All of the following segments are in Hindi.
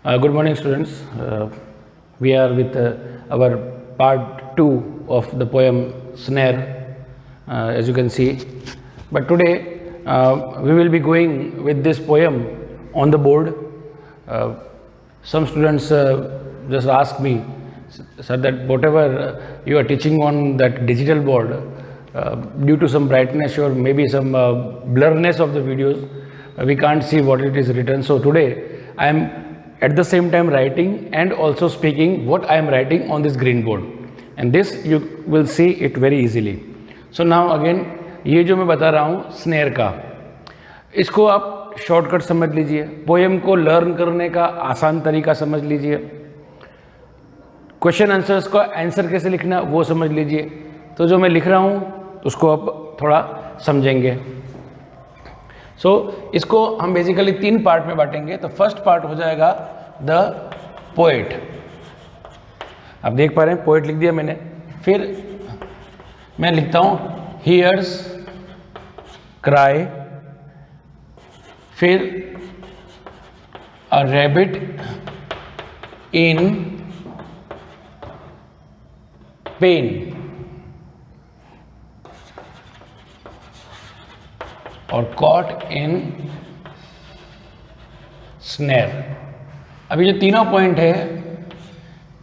Good morning, students. We are with our part 2 of the poem Snare, as you can see. But today we will be going with this poem on the board. Some students just ask me, sir, that whatever you are teaching on that digital board, due to some brightness or maybe some blurriness of the videos, we can't see what it is written. So today I am at the same time writing and also speaking what I am writing on this green board, and this you will see it very easily. So now again, ये जो मैं बता रहा हूँ स्नेयर का, इसको आप शॉर्टकट समझ लीजिए, पोएम को लर्न करने का आसान तरीका समझ लीजिए, क्वेश्चन आंसर्स का आंसर कैसे लिखना वो समझ लीजिए. तो जो मैं लिख रहा हूँ उसको आप थोड़ा समझेंगे. सो इसको हम बेसिकली 3 पार्ट में बांटेंगे. तो फर्स्ट पार्ट हो जाएगा द पोएट. आप देख पा रहे हैं पोएट लिख दिया मैंने. फिर मैं लिखता हूँ हियर्स क्राई, फिर अ रैबिट इन पेन, और कॉट इन स्नेर. अभी जो तीनों पॉइंट है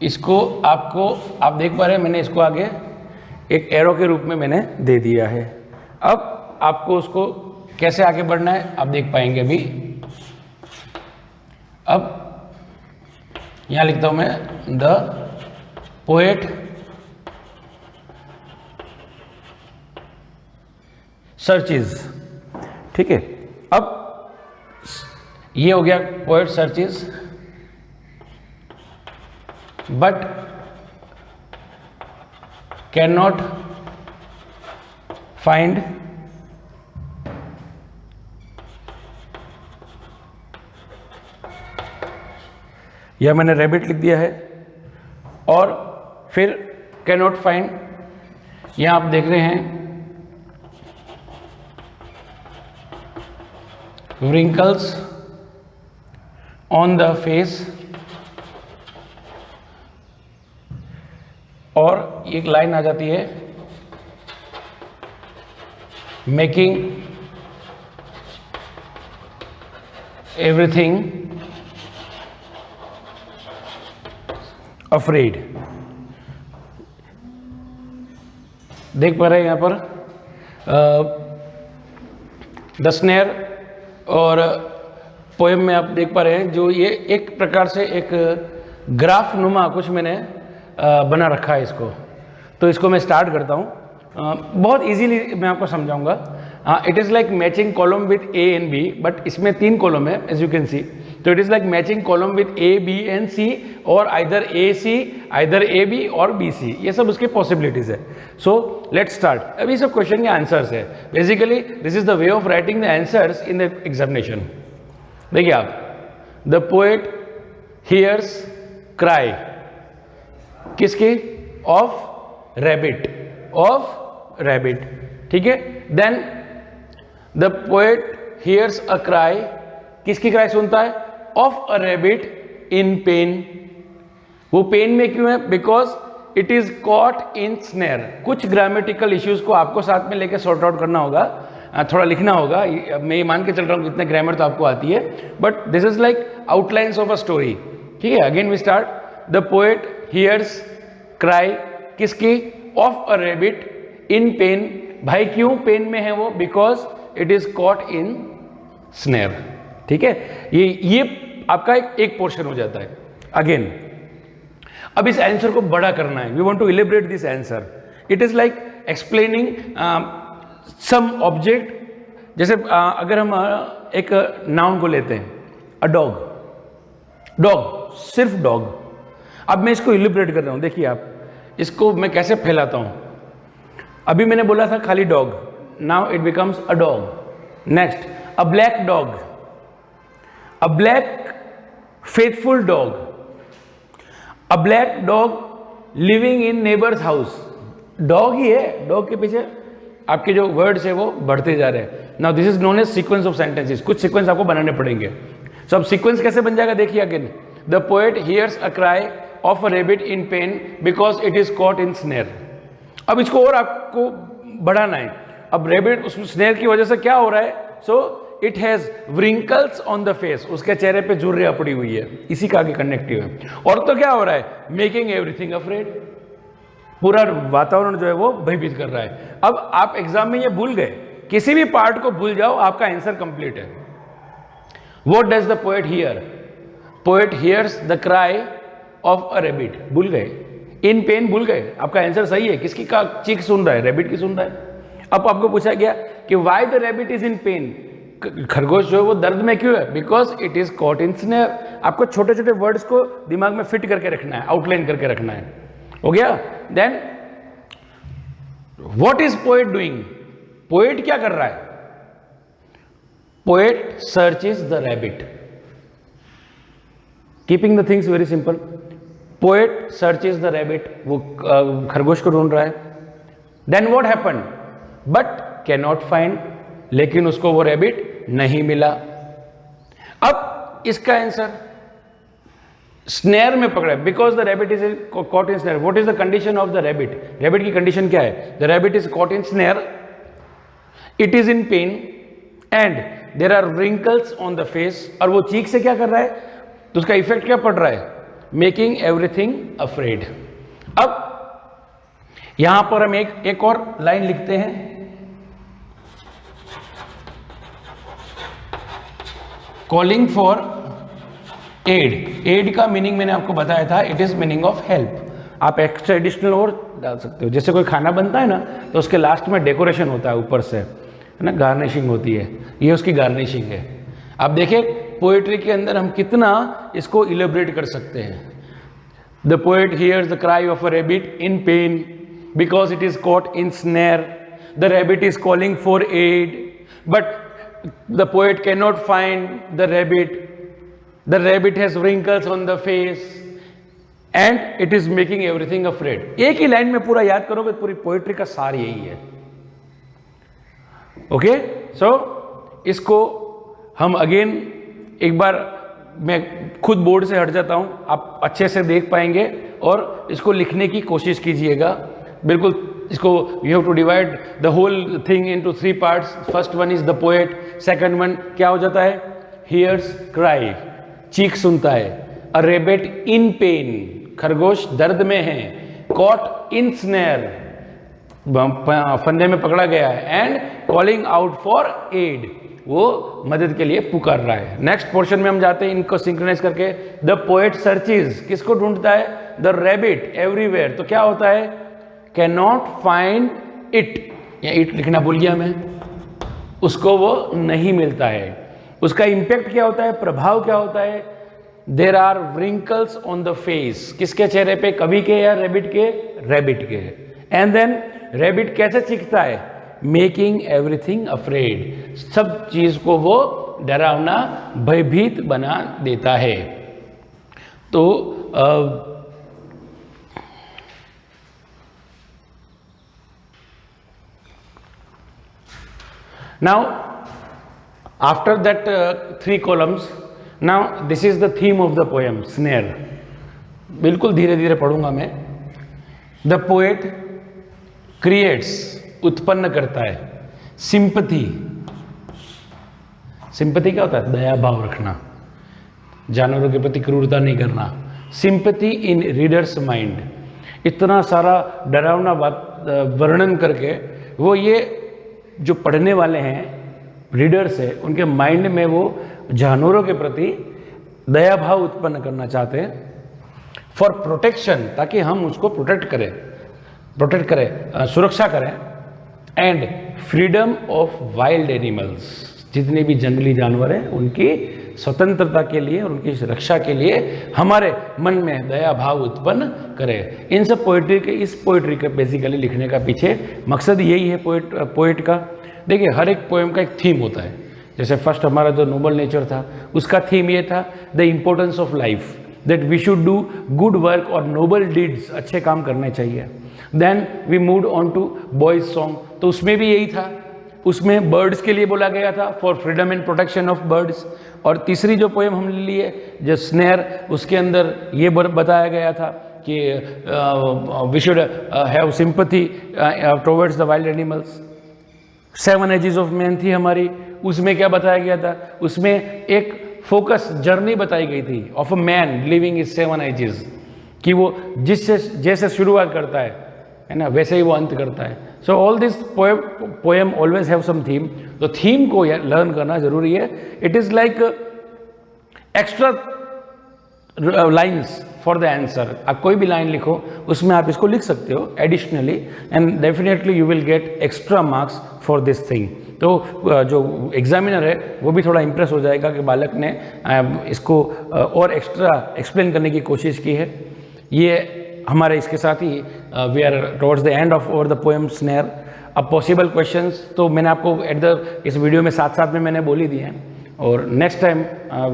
इसको आप देख पा रहे हैं, मैंने इसको आगे एक एरो के रूप में मैंने दे दिया है. अब आपको उसको कैसे आगे बढ़ना है आप देख पाएंगे अभी. अब यहां लिखता हूं मैं द पोएट सर्चेज. ठीक है, अब ये हो गया poet searches, but can not find यह मैंने रैबिट लिख दिया है. और फिर कैन नॉट फाइंड, यहां आप देख रहे हैं wrinkles on the face, और एक लाइन आ जाती है making everything afraid. देख पा रहे हैं यहां पर द स्नेयर, और पोएम में आप देख पा रहे हैं जो ये एक प्रकार से एक ग्राफ नुमा कुछ मैंने बना रखा है इसको. तो इसको मैं स्टार्ट करता हूँ. बहुत इजीली मैं आपको समझाऊंगा. It is like matching column with A and B, but इसमें 3 कॉलम है एज यू कैन सी. तो it is like matching column with A B and C, और either A C, either A B और बी सी. ये सब उसकी पॉसिबिलिटीज़ है. So let's start. अभी सब क्वेश्चन के आंसर्स है. Basically this is the way of writing the answers in the examination. देखिए आप, द पोएट हियर्स क्राई, किसकी? Of rabbit, of rabbit. ठीक है. Then the poet hears a cry, किसकी क्राई सुनता है? Of a rabbit in pain. वो पेन में क्यों है? Because it is caught in snare. कुछ ग्रामेटिकल इश्यूज को आपको साथ में लेकर सॉर्ट आउट करना होगा, थोड़ा लिखना होगा. मैं ये मान के चल रहा हूँ कितने ग्रामर तो आपको आती है, but this is like outlines of a story. ठीक है. Again we start. The poet hears cry, किसकी? Of a rabbit in pain. भाई क्यों पेन में है वो? Because it is caught in snare. ठीक है. ये आपका एक पोर्शन हो जाता है. अगेन अब इस आंसर को बड़ा करना है. We want to elaborate this answer. It is like explaining some object. जैसे अगर हम एक नाउन को लेते हैं, अ डॉग. डॉग, सिर्फ डॉग. अब मैं इसको इलिब्रेट कर रहा हूं. देखिए आप, इसको मैं कैसे फैलाता हूं. अभी मैंने बोला था खाली dog, now it becomes a dog. Next, a black dog, a black faithful dog, a black dog living in neighbours house. Dog ही है, डॉग के पीछे आपके जो वर्ड्स है वो बढ़ते जा रहे हैं. Now this is known as sequence of sentences. कुछ सीक्वेंस आपको बनाने पड़ेंगे. सो अब सीक्वेंस कैसे बन जाएगा देखिए. Again the poet hears a cry of a rabbit in pain because it is caught in snare. अब इसको और आपको बढ़ाना है। अब रेबिट उस स्नेर की वजह से क्या हो रहा है, so it has wrinkles on the face, उसके चेहरे पे झुर्रियां पड़ी हुई है, इसी का आगे कनेक्टिव है। और तो क्या हो रहा है, मेकिंग एवरीथिंग अफ्रेड, पूरा वातावरण जो है वो भयभीत कर रहा है। अब आप एग्जाम में ये भूल गए, किसी भी पार्ट को भूल जाओ, आपका आंसर कंप्लीट है। What does the poet hear, poet hears the cry of a rabbit, भूल गए, इन पेन भूल गए, आपका आंसर सही है। किसकी का चीख सुन रहा है, रेबिट की सुन रहा है। अब आपको पूछा गया कि why the rebate is in pen, खरगोश जो है वो दर्द में क्यों है, because it is caught in snare. आपको छोटे छोटे वर्ड्स को दिमाग में फिट करके रखना है, आउटलाइन करके रखना है, हो गया। Then what is poet doing, poet क्या कर रहा है, poet searches the rabbit, keeping the things very simple. Poet searches the rabbit, वो खरगोश को ढूंढ रहा है। Then what happened, but can not find, लेकिन उसको वो रैबिट नहीं मिला। अब इसका आंसर स्नेयर में पकड़ा, because the rabbit is caught in snare. What is the condition of the rabbit, rabbit की कंडीशन क्या है, the rabbit is caught in snare, it is in pain and there are wrinkles on the face. और वो चीख से क्या कर रहा है, तो उसका इफेक्ट क्या पड़ रहा है, मेकिंग एवरीथिंग अफ्रेड। अब यहां पर हम एक और लाइन लिखते हैं, कॉलिंग फॉर एड। एड का मीनिंग मैंने आपको बताया था, it is meaning of help. आप एक्स्ट्रा एडिशनल और डाल सकते हो, जैसे कोई खाना बनता है ना, तो उसके लास्ट में डेकोरेशन होता है ऊपर से, है ना, गार्निशिंग होती है, ये उसकी गार्निशिंग है। आप देखिए पोएट्री के अंदर हम कितना इसको इलेबरेट कर सकते हैं। The poet hears the cry of a rabbit in pain because it is caught in snare, the rabbit is calling for aid, but the poet cannot find the rabbit has wrinkles on the face and it is making everything afraid। एक ही लाइन में पूरा याद करोगे, पूरी पोएट्री का सार यही है। ओके, सो इसको हम अगेन एक बार, मैं खुद बोर्ड से हट जाता हूं, आप अच्छे से देख पाएंगे और इसको लिखने की कोशिश कीजिएगा। बिल्कुल इसको you have to divide the whole thing into 3 parts. First one is the poet, second one क्या हो जाता है, हियर्स क्राई, चीख सुनता है, अ रैबिट इन पेन, खरगोश दर्द में है, कॉट इन स्नेयर, फंदे में पकड़ा गया है, and calling out for aid, वो मदद के लिए पुकार रहा है। नेक्स्ट पोर्शन में हम जाते हैं, इनको सिंक्रोनाइज करके। द पोएट सर्चेज, किसको ढूंढता है, द रैबिट एवरीवेयर, तो क्या होता है, कैन नॉट फाइंड इट, या इट लिखना भूल गया मैं, उसको वो नहीं मिलता है। उसका इंपैक्ट क्या होता है, प्रभाव क्या होता है, there are wrinkles on the face, किसके चेहरे पे, कवि के या रैबिट के, रैबिट के। एंड देन रैबिट कैसे चीखता है, मेकिंग एवरीथिंग अफ्रेड, सब चीज को वो डरावना भयभीत बना देता है। तो now after that 3 columns, now this is the theme of the poem, snare। बिल्कुल धीरे धीरे पढ़ूंगा मैं। द पोएट क्रिएट्स, उत्पन्न करता है, सिंपथी, सिंपथी क्या होता है, दया भाव रखना, जानवरों के प्रति क्रूरता नहीं करना, सिंपथी इन रीडर्स माइंड, इतना सारा डरावना वर्णन करके वो ये जो पढ़ने वाले हैं, रीडर्स है, उनके माइंड में वो जानवरों के प्रति दया भाव उत्पन्न करना चाहते हैं, फॉर प्रोटेक्शन, ताकि हम उसको प्रोटेक्ट करें, सुरक्षा करें, and freedom of wild animals, जितने भी जंगली जानवर हैं उनकी स्वतंत्रता के लिए और उनकी रक्षा के लिए हमारे मन में दया भाव उत्पन्न करें। इन सब पोइट्री के, इस पोइट्री के बेसिकली लिखने का पीछे मकसद यही है पोइट का। देखिए हर एक पोएम का एक थीम होता है, जैसे फर्स्ट हमारा जो नोबल नेचर था उसका थीम ये था, the importance of life, that we should do good work और नोबल डीड्स, अच्छे काम करने चाहिए। Then we move on to boys song, तो उसमें भी यही था, उसमें बर्ड्स के लिए बोला गया था, for freedom and protection of birds. और तीसरी जो पोएम हमने लिए जो स्नेर, उसके अंदर ये बताया गया था कि we should have sympathy towards the wild animals. 7 ages of man थी हमारी, उसमें क्या बताया गया था, उसमें एक फोकस जर्नी बताई गई थी of a man living is 7 ages, कि वो जिससे जैसे शुरुआत करता है ना, वैसे ही वो अंत करता है। So all this poem always have some theme. तो थीम को लर्न करना जरूरी है। It is like extra lines for the answer. आप कोई भी लाइन लिखो, उसमें आप इसको लिख सकते हो additionally, and definitely you will get extra marks for this thing. तो जो एग्जामिनर है वो भी थोड़ा इम्प्रेस हो जाएगा कि बालक ने इसको और एक्स्ट्रा एक्सप्लेन करने की कोशिश की है। ये हमारे इसके साथ ही we are towards the end of over the poem snare. अब पॉसिबल क्वेश्चंस तो मैंने आपको इस वीडियो में साथ साथ में मैंने बोल ही दिए हैं। और next time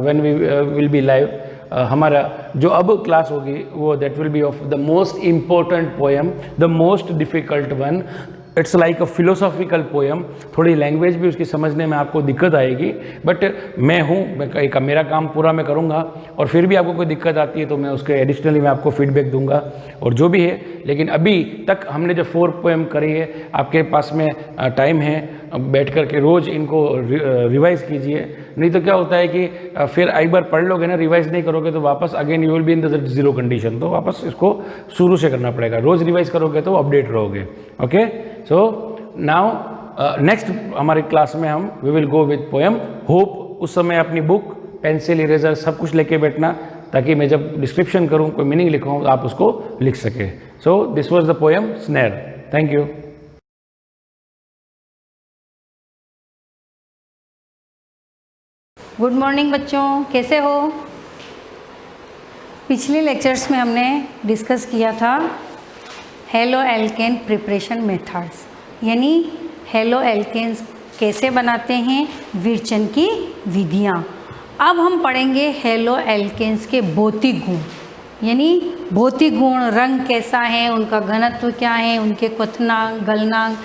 when we will be live, हमारा जो अब क्लास होगी वो that will be of the most important poem, the most difficult one. It's like a philosophical poem. थोड़ी लैंग्वेज भी उसकी समझने में आपको दिक्कत आएगी, बट मैं हूँ, मेरा काम पूरा मैं करूँगा, और फिर भी आपको कोई दिक्कत आती है तो मैं उसके एडिशनली मैं आपको फीडबैक दूंगा और जो भी है। लेकिन अभी तक हमने जो 4 पोएम करी है, आपके पास में टाइम है, बैठ कर के रोज़ इनको रिवाइज़ कीजिए। नहीं तो क्या होता है कि फिर एक बार पढ़ लोगे ना, रिवाइज़ नहीं करोगे तो वापस again you will be in the zero condition. तो वापस इसको शुरू से करना पड़ेगा। रोज़ रिवाइज़ करोगे तो अपडेट रहोगे। ओके, सो नाउ नेक्स्ट हमारी क्लास में हम we will go with poem Hope. उस समय अपनी बुक, पेंसिल, इरेजर सब कुछ लेके बैठना, ताकि मैं जब डिस्क्रिप्शन करूँ, कोई मीनिंग लिखूँ, आप उसको लिख सके। So this was the poem snare. Thank you. Good morning बच्चों, कैसे हो? पिछले लेक्चर्स में हमने डिस्कस किया था हेलो एल्केन प्रिपरेशन मेथड्स, यानी हेलो एल्केन्स कैसे बनाते हैं, विरचन की विधियाँ। अब हम पढ़ेंगे हेलो एल्केन्स के भौतिक गुण, यानी भौतिक गुण, रंग कैसा है, उनका घनत्व क्या है, उनके क्वथनांक, गलनांक,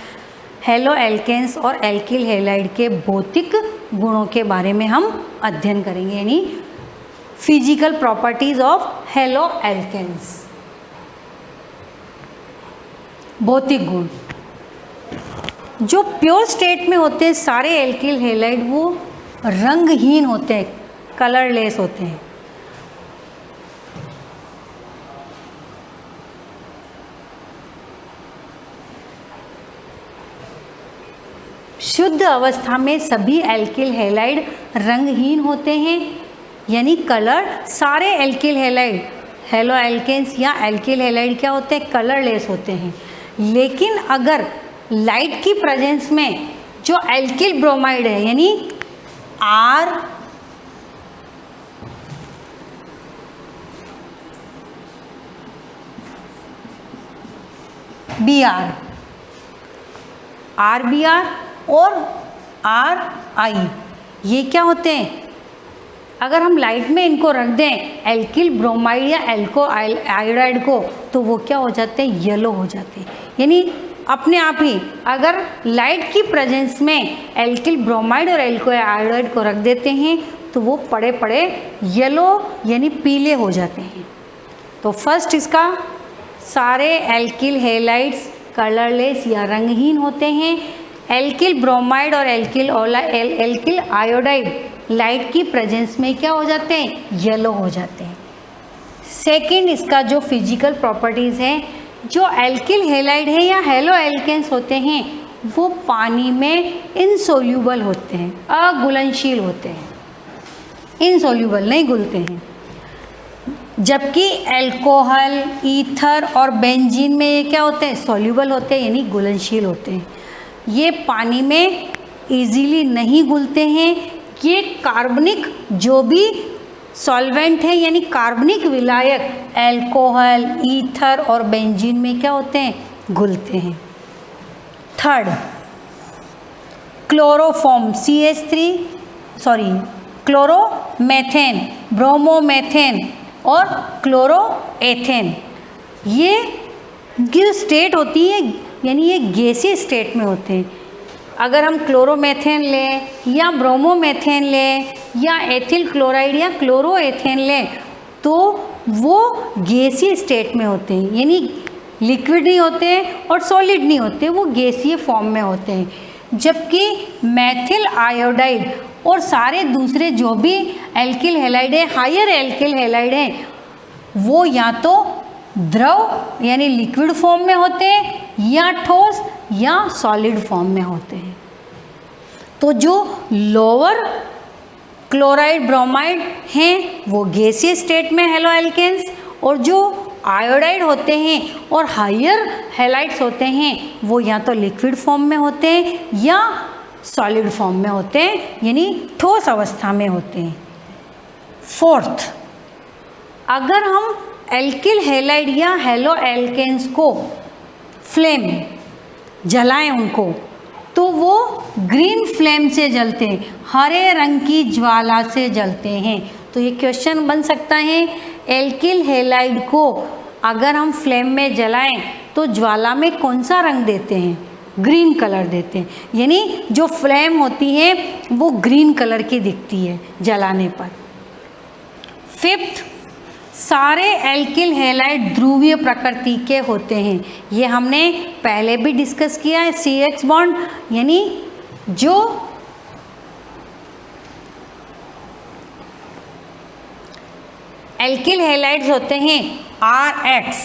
हेलो एल्केन्स और एल्किल हैलाइड के भौतिक गुणों के बारे में हम अध्ययन करेंगे, यानी physical properties of halo alkanes. भौतिक गुण जो प्योर स्टेट में होते हैं सारे एल्किल हैलाइड, वो रंगहीन होते हैं, कलरलेस होते हैं। शुद्ध अवस्था में सभी एल्किल हैलाइड रंगहीन होते हैं, यानी कलर सारे एल्किल हैलाइड, हेलो एल्केन्स या एल्किल हैलाइड क्या होते हैं, कलरलेस होते हैं। लेकिन अगर लाइट की प्रेजेंस में जो एल्किल ब्रोमाइड है, यानी RBr और RI, ये क्या होते हैं, अगर हम लाइट में इनको रख दें एल्किल ब्रोमाइड या एल्को आयोडाइड को, तो वो क्या हो जाते हैं, येलो हो जाते हैं। यानी अपने आप ही अगर लाइट की प्रेजेंस में एल्किल ब्रोमाइड और एल्को आयोडाइड को रख देते हैं तो वो पड़े पड़े येलो यानी पीले हो जाते हैं। तो फर्स्ट इसका, सारे एल्किल हैलाइड्स कलरलेस या रंगहीन होते हैं। एल्किल ब्रोमाइड और एल्किल आयोडाइड लाइट की प्रेजेंस में क्या हो जाते हैं, येलो हो जाते हैं। सेकंड इसका जो फिजिकल प्रॉपर्टीज़ हैं, जो एल्किल हैलाइड है या हेलो एल्केन्स होते हैं वो पानी में इनसोल्यूबल होते हैं, अघुलनशील होते हैं, इनसोल्यूबल नहीं घुलते हैं। जबकि अल्कोहल, ईथर और बेंजीन में ये क्या होते हैं, सोल्यूबल होते हैं, यानी घुलनशील होते हैं। ये पानी में इजीली नहीं घुलते हैं। ये कार्बनिक जो भी सॉल्वेंट है यानी कार्बनिक विलायक अल्कोहल, ईथर और बेंजीन में क्या होते हैं, घुलते हैं। थर्ड, क्लोरोफॉर्म क्लोरोमेथेन, ब्रोमोमेथेन और क्लोरोएथेन, ये जो स्टेट होती है यानी ये गैसीय स्टेट में होते हैं। अगर हम क्लोरोमेथेन लें या ब्रोमोमेथेन लें या एथिल क्लोराइड या क्लोरोएथेन लें तो वो गैसीय स्टेट में होते हैं, यानी लिक्विड नहीं होते और सॉलिड नहीं होते, वो गैसीय फॉर्म में होते हैं। जबकि मेथिल आयोडाइड और सारे दूसरे जो भी एल्किल हैलाइड है, हायर एल्किल हैलाइड हैं, वो या तो द्रव यानी लिक्विड फॉर्म में होते हैं या ठोस या सॉलिड फॉर्म में होते हैं। तो जो लोअर क्लोराइड ब्रोमाइड हैं वो गैसीय स्टेट में हेलो एल्केन्स, और जो आयोडाइड होते हैं और हायर हैलाइड्स होते हैं वो या तो लिक्विड फॉर्म में होते हैं या सॉलिड फॉर्म में होते हैं, यानी ठोस अवस्था में होते हैं। फोर्थ, अगर हम एल्किल हैलाइड या हेलो एल्केन्स को फ्लेम जलाएं उनको, तो वो ग्रीन फ्लेम से जलते हैं, हरे रंग की ज्वाला से जलते हैं। तो ये क्वेश्चन बन सकता है, एल्किल हैलाइड को अगर हम फ्लेम में जलाएं तो ज्वाला में कौन सा रंग देते हैं? ग्रीन कलर देते हैं, यानी जो फ्लेम होती है वो ग्रीन कलर की दिखती है जलाने पर। फिफ्थ, सारे एल्किल हैलाइड ध्रुवीय प्रकृति के होते हैं। ये हमने पहले भी डिस्कस किया है। CH बॉन्ड यानी जो एल्किल हैलाइड्स होते हैं RH,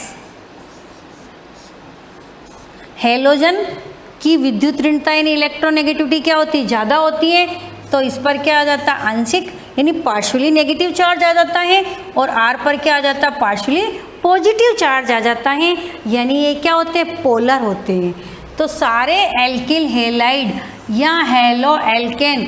हेलोजन की विद्युत ऋणता यानी इलेक्ट्रोनेगेटिविटी क्या होती है? ज़्यादा होती है, तो इस पर क्या आ जाता है? आंशिक यानी पार्शियली नेगेटिव चार्ज आ जाता है, और R पर क्या आ जाता है? पार्शियली पॉजिटिव चार्ज आ जाता है, यानी ये क्या होते हैं? पोलर होते हैं। तो सारे एल्किल हैलाइड या हेलो एल्केन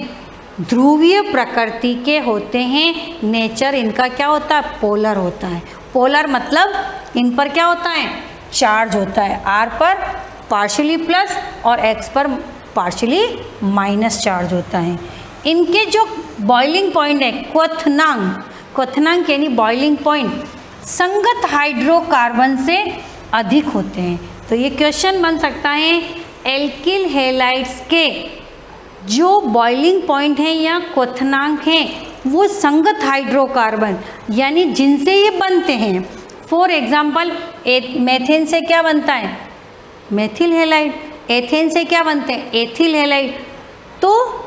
ध्रुवीय प्रकृति के होते हैं। नेचर इनका क्या होता है? पोलर होता है। पोलर मतलब इन पर क्या होता है? चार्ज होता है। R पर पार्शियली प्लस और X पर पार्शियली माइनस चार्ज होता है। इनके जो बॉइलिंग पॉइंट है क्वथनांक यानी बॉइलिंग पॉइंट संगत हाइड्रोकार्बन से अधिक होते हैं। तो ये क्वेश्चन बन सकता है, एल्किल हैलाइड्स के जो बॉइलिंग पॉइंट हैं या क्वथनांक हैं वो संगत हाइड्रोकार्बन यानी जिनसे ये बनते हैं। फॉर एग्जाम्पल, मेथेन से क्या बनता है? Methyl halide. एथेन से क्या बनते हैं? Ethyl halide. तो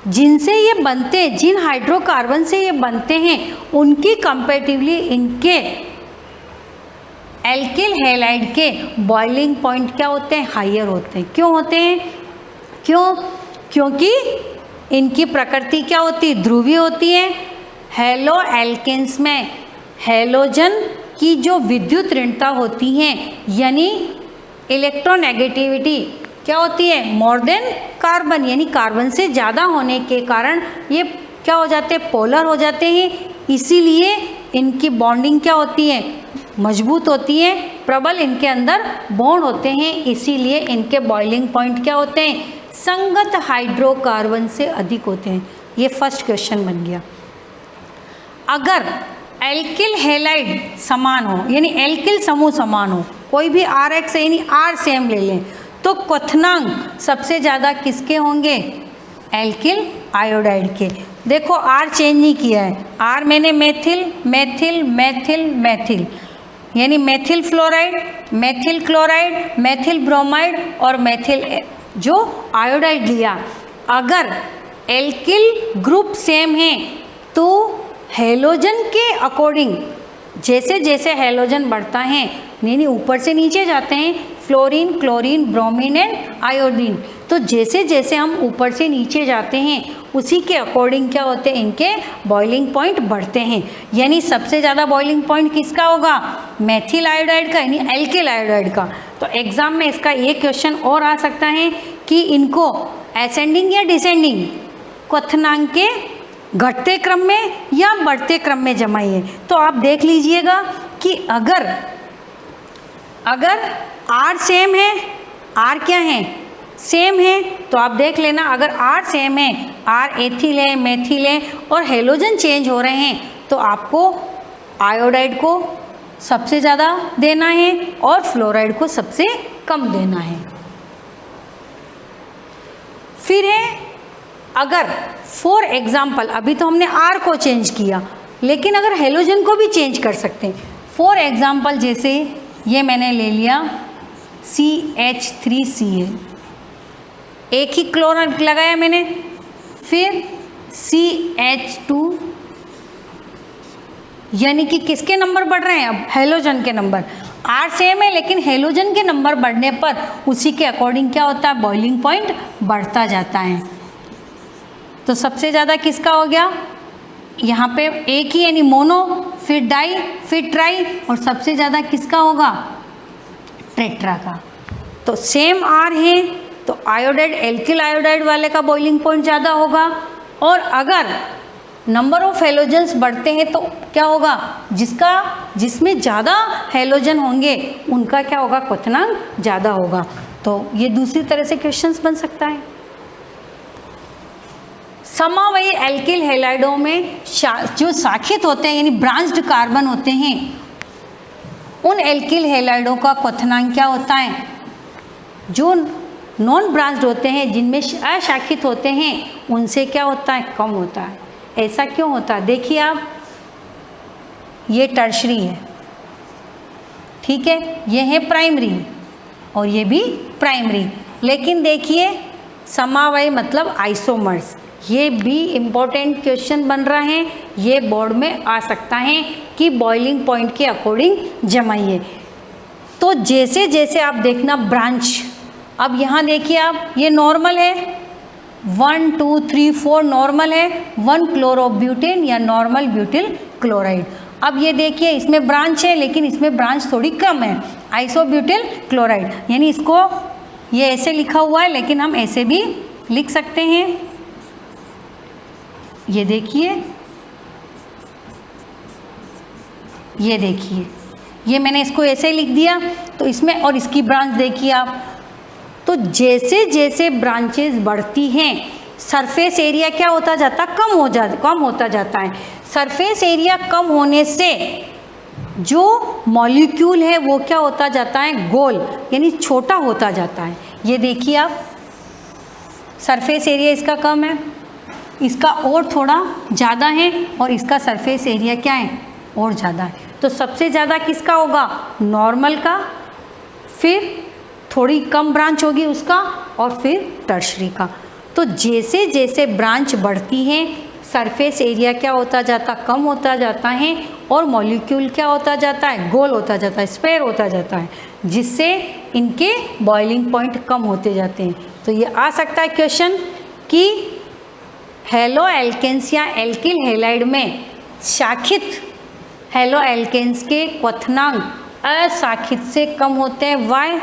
जिनसे ये बनते हैं, जिन हाइड्रोकार्बन से ये बनते हैं, उनकी कंपेरेटिवली इनके एल्किल हैलाइड के बॉइलिंग पॉइंट क्या होते हैं? हायर होते हैं। क्यों होते हैं? क्योंकि इनकी प्रकृति क्या होती है? ध्रुवीय होती है। हेलो एल्केन्स में हेलोजन की जो विद्युत ऋणता होती है यानी इलेक्ट्रोनेगेटिविटी क्या होती है? मोर देन कार्बन, यानी कार्बन से ज़्यादा होने के कारण ये क्या हो जाते हैं? पोलर हो जाते हैं। इसीलिए इनकी बॉन्डिंग क्या होती है? मजबूत होती है, प्रबल इनके अंदर बॉन्ड होते हैं। इसीलिए इनके बॉइलिंग पॉइंट क्या होते हैं? संगत हाइड्रोकार्बन से अधिक होते हैं। ये फर्स्ट क्वेश्चन बन गया। अगर एल्किल हैलाइड समान हो यानी एल्किल समूह समान हो, कोई भी RH यानी R सेम ले लें, तो क्वथनांक सबसे ज़्यादा किसके होंगे? एल्किल आयोडाइड के। देखो R चेंज नहीं किया है, R मैंने मेथिल मेथिल मेथिल मेथिल यानी methyl fluoride, methyl chloride, methyl bromide और मेथिल जो आयोडाइड लिया। अगर एल्किल ग्रुप सेम है तो हेलोजन के अकॉर्डिंग जैसे जैसे हेलोजन बढ़ता है यानी ऊपर से नीचे जाते हैं, fluorine, chlorine, bromine and iodine, तो जैसे जैसे हम ऊपर से नीचे जाते हैं उसी के अकॉर्डिंग क्या होते हैं? इनके बॉइलिंग पॉइंट बढ़ते हैं। यानी सबसे ज़्यादा बॉइलिंग पॉइंट किसका होगा? मेथिल आयोडाइड का यानी एल्किल आयोडाइड का। तो एग्जाम में इसका ये क्वेश्चन और आ सकता है कि इनको असेंडिंग या डिसेंडिंग क्वथनांक के घटते क्रम में या बढ़ते क्रम में जमाइए। तो आप देख लीजिएगा कि अगर R सेम है, R क्या है? सेम है, तो आप देख लेना अगर R सेम है, R एथिल है, मेथिल है और हेलोजन चेंज हो रहे हैं, तो आपको आयोडाइड को सबसे ज़्यादा देना है और फ्लोराइड को सबसे कम देना है। फिर है अगर फॉर एग्जाम्पल, अभी तो हमने आर को चेंज किया, लेकिन अगर हेलोजन को भी चेंज कर सकते हैं। फॉर एग्जाम्पल जैसे ये मैंने ले लिया CH3Cl, एक ही क्लोराइड लगाया मैंने, फिर CH2, यानी कि किसके नंबर बढ़ रहे हैं अब? हेलोजन के नंबर। आर सेम है लेकिन हेलोजन के नंबर बढ़ने पर उसी के अकॉर्डिंग क्या होता है? बॉइलिंग पॉइंट बढ़ता जाता है। तो सबसे ज़्यादा किसका हो गया? यहाँ पे एक ही यानी मोनो, फिर डाई, फिर ट्राई, और सबसे ज़्यादा किसका होगा? टेट्रा का। तो सेम आर है तो आयोडाइड, एल्किल आयोडाइड वाले का बॉइलिंग पॉइंट ज़्यादा होगा, और अगर नंबर ऑफ हेलोजन्स बढ़ते हैं तो क्या होगा? जिसमें ज़्यादा हेलोजन होंगे उनका क्या होगा? क्वथनांक ज़्यादा होगा। तो ये दूसरी तरह से क्वेश्चंस बन सकता है। समावयी एल्किल हैलाइडों में जो शाखित होते हैं यानी ब्रांच्ड कार्बन होते हैं, उन एल्किल हैलाइडों का क्वथनांक क्या होता है? जो नॉन ब्रांच्ड होते हैं, जिनमें अशाखित होते हैं, उनसे क्या होता है? कम होता है। ऐसा क्यों होता है? देखिए आप, ये टर्शरी है, ठीक है, ये है प्राइमरी और ये भी प्राइमरी, लेकिन देखिए समावयी मतलब आइसोमर्स, ये भी इम्पोर्टेंट क्वेश्चन बन रहा है, ये बोर्ड में आ सकता है कि बॉइलिंग पॉइंट के अकॉर्डिंग जमाइए। तो जैसे जैसे आप देखना ब्रांच, अब यहाँ देखिए आप, ये नॉर्मल है, 1 2 3 4 नॉर्मल है, 1 क्लोरोब्यूटेन या नॉर्मल ब्यूटिल क्लोराइड। अब ये देखिए इसमें ब्रांच है लेकिन इसमें ब्रांच थोड़ी कम है, आइसोब्यूटिल क्लोराइड, यानी इसको ये ऐसे लिखा हुआ है लेकिन हम ऐसे भी लिख सकते हैं। ये देखिए, ये देखिए, ये मैंने इसको ऐसे लिख दिया, तो इसमें और इसकी ब्रांच देखिए आप। तो जैसे जैसे ब्रांचेस बढ़ती हैं सरफेस एरिया क्या होता जाता? कम होता जाता है। सरफेस एरिया कम होने से जो मॉलिक्यूल है वो क्या होता जाता है? गोल, यानी छोटा होता जाता है। ये देखिए आप, सरफेस एरिया इसका कम है, इसका और थोड़ा ज़्यादा है, और इसका सरफेस एरिया क्या है? और ज़्यादा है। तो सबसे ज़्यादा किसका होगा? नॉर्मल का, फिर थोड़ी कम ब्रांच होगी उसका, और फिर टर्शरी का। तो जैसे जैसे ब्रांच बढ़ती है सरफेस एरिया क्या होता जाता? कम होता जाता है, और मॉलिक्यूल क्या होता जाता है? गोल होता जाता है, स्क्वायर होता जाता है, जिससे इनके बॉइलिंग पॉइंट कम होते जाते हैं। तो ये आ सकता है क्वेश्चन कि हेलो एल्केन्स या एल्किल हैलाइड में शाखित हेलो एल्केन्स के क्वथनांक अशाखित से कम होते हैं। वाई?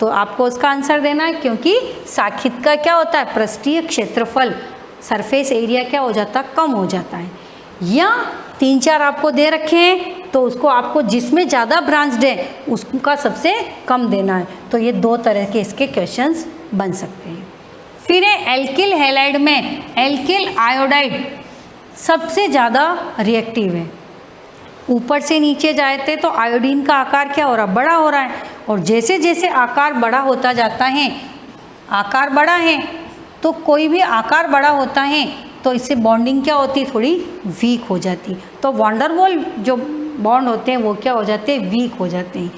तो आपको उसका आंसर देना है, क्योंकि शाखित का क्या होता है? पृष्ठीय क्षेत्रफल, सरफेस एरिया क्या हो जाता? कम हो जाता है। या 3-4 आपको दे रखे हैं तो उसको आपको जिसमें ज़्यादा ब्रांच्ड है उसका सबसे कम देना है। तो ये 2 तरह के इसके क्वेश्चंस बन सकते हैं। फिर है एल्किल हैलाइड में एल्किल आयोडाइड सबसे ज़्यादा रिएक्टिव है। ऊपर से नीचे जाते तो आयोडीन का आकार क्या हो रहा? बड़ा हो रहा है, और जैसे जैसे आकार बड़ा होता जाता है, आकार बड़ा है तो कोई भी आकार बड़ा होता है तो इससे बॉन्डिंग क्या होती है? थोड़ी वीक हो जाती। तो वंडरवॉल जो बॉन्ड होते हैं वो क्या हो जाते हैं? वीक हो जाते हैं।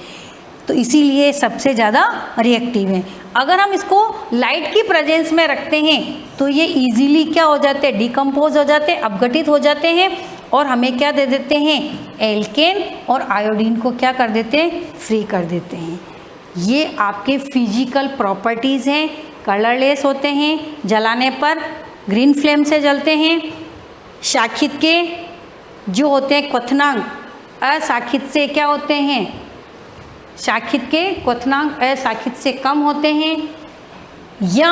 तो इसीलिए सबसे ज़्यादा रिएक्टिव है। अगर हम इसको लाइट की प्रेजेंस में रखते हैं तो ये इजीली क्या हो जाते हैं? डिकम्पोज हो जाते हैं, अपघटित हो जाते हैं, और हमें क्या दे देते हैं? एल्केन और आयोडीन को क्या कर देते हैं? फ्री कर देते हैं। ये आपके फिजिकल प्रॉपर्टीज़ हैं। कलरलेस होते हैं, जलाने पर ग्रीन फ्लेम से जलते हैं। शाखित के जो होते हैं क्वथनांक अशाखित से क्या होते हैं? शाखित के क्वथनांक अशाखित से कम होते हैं। या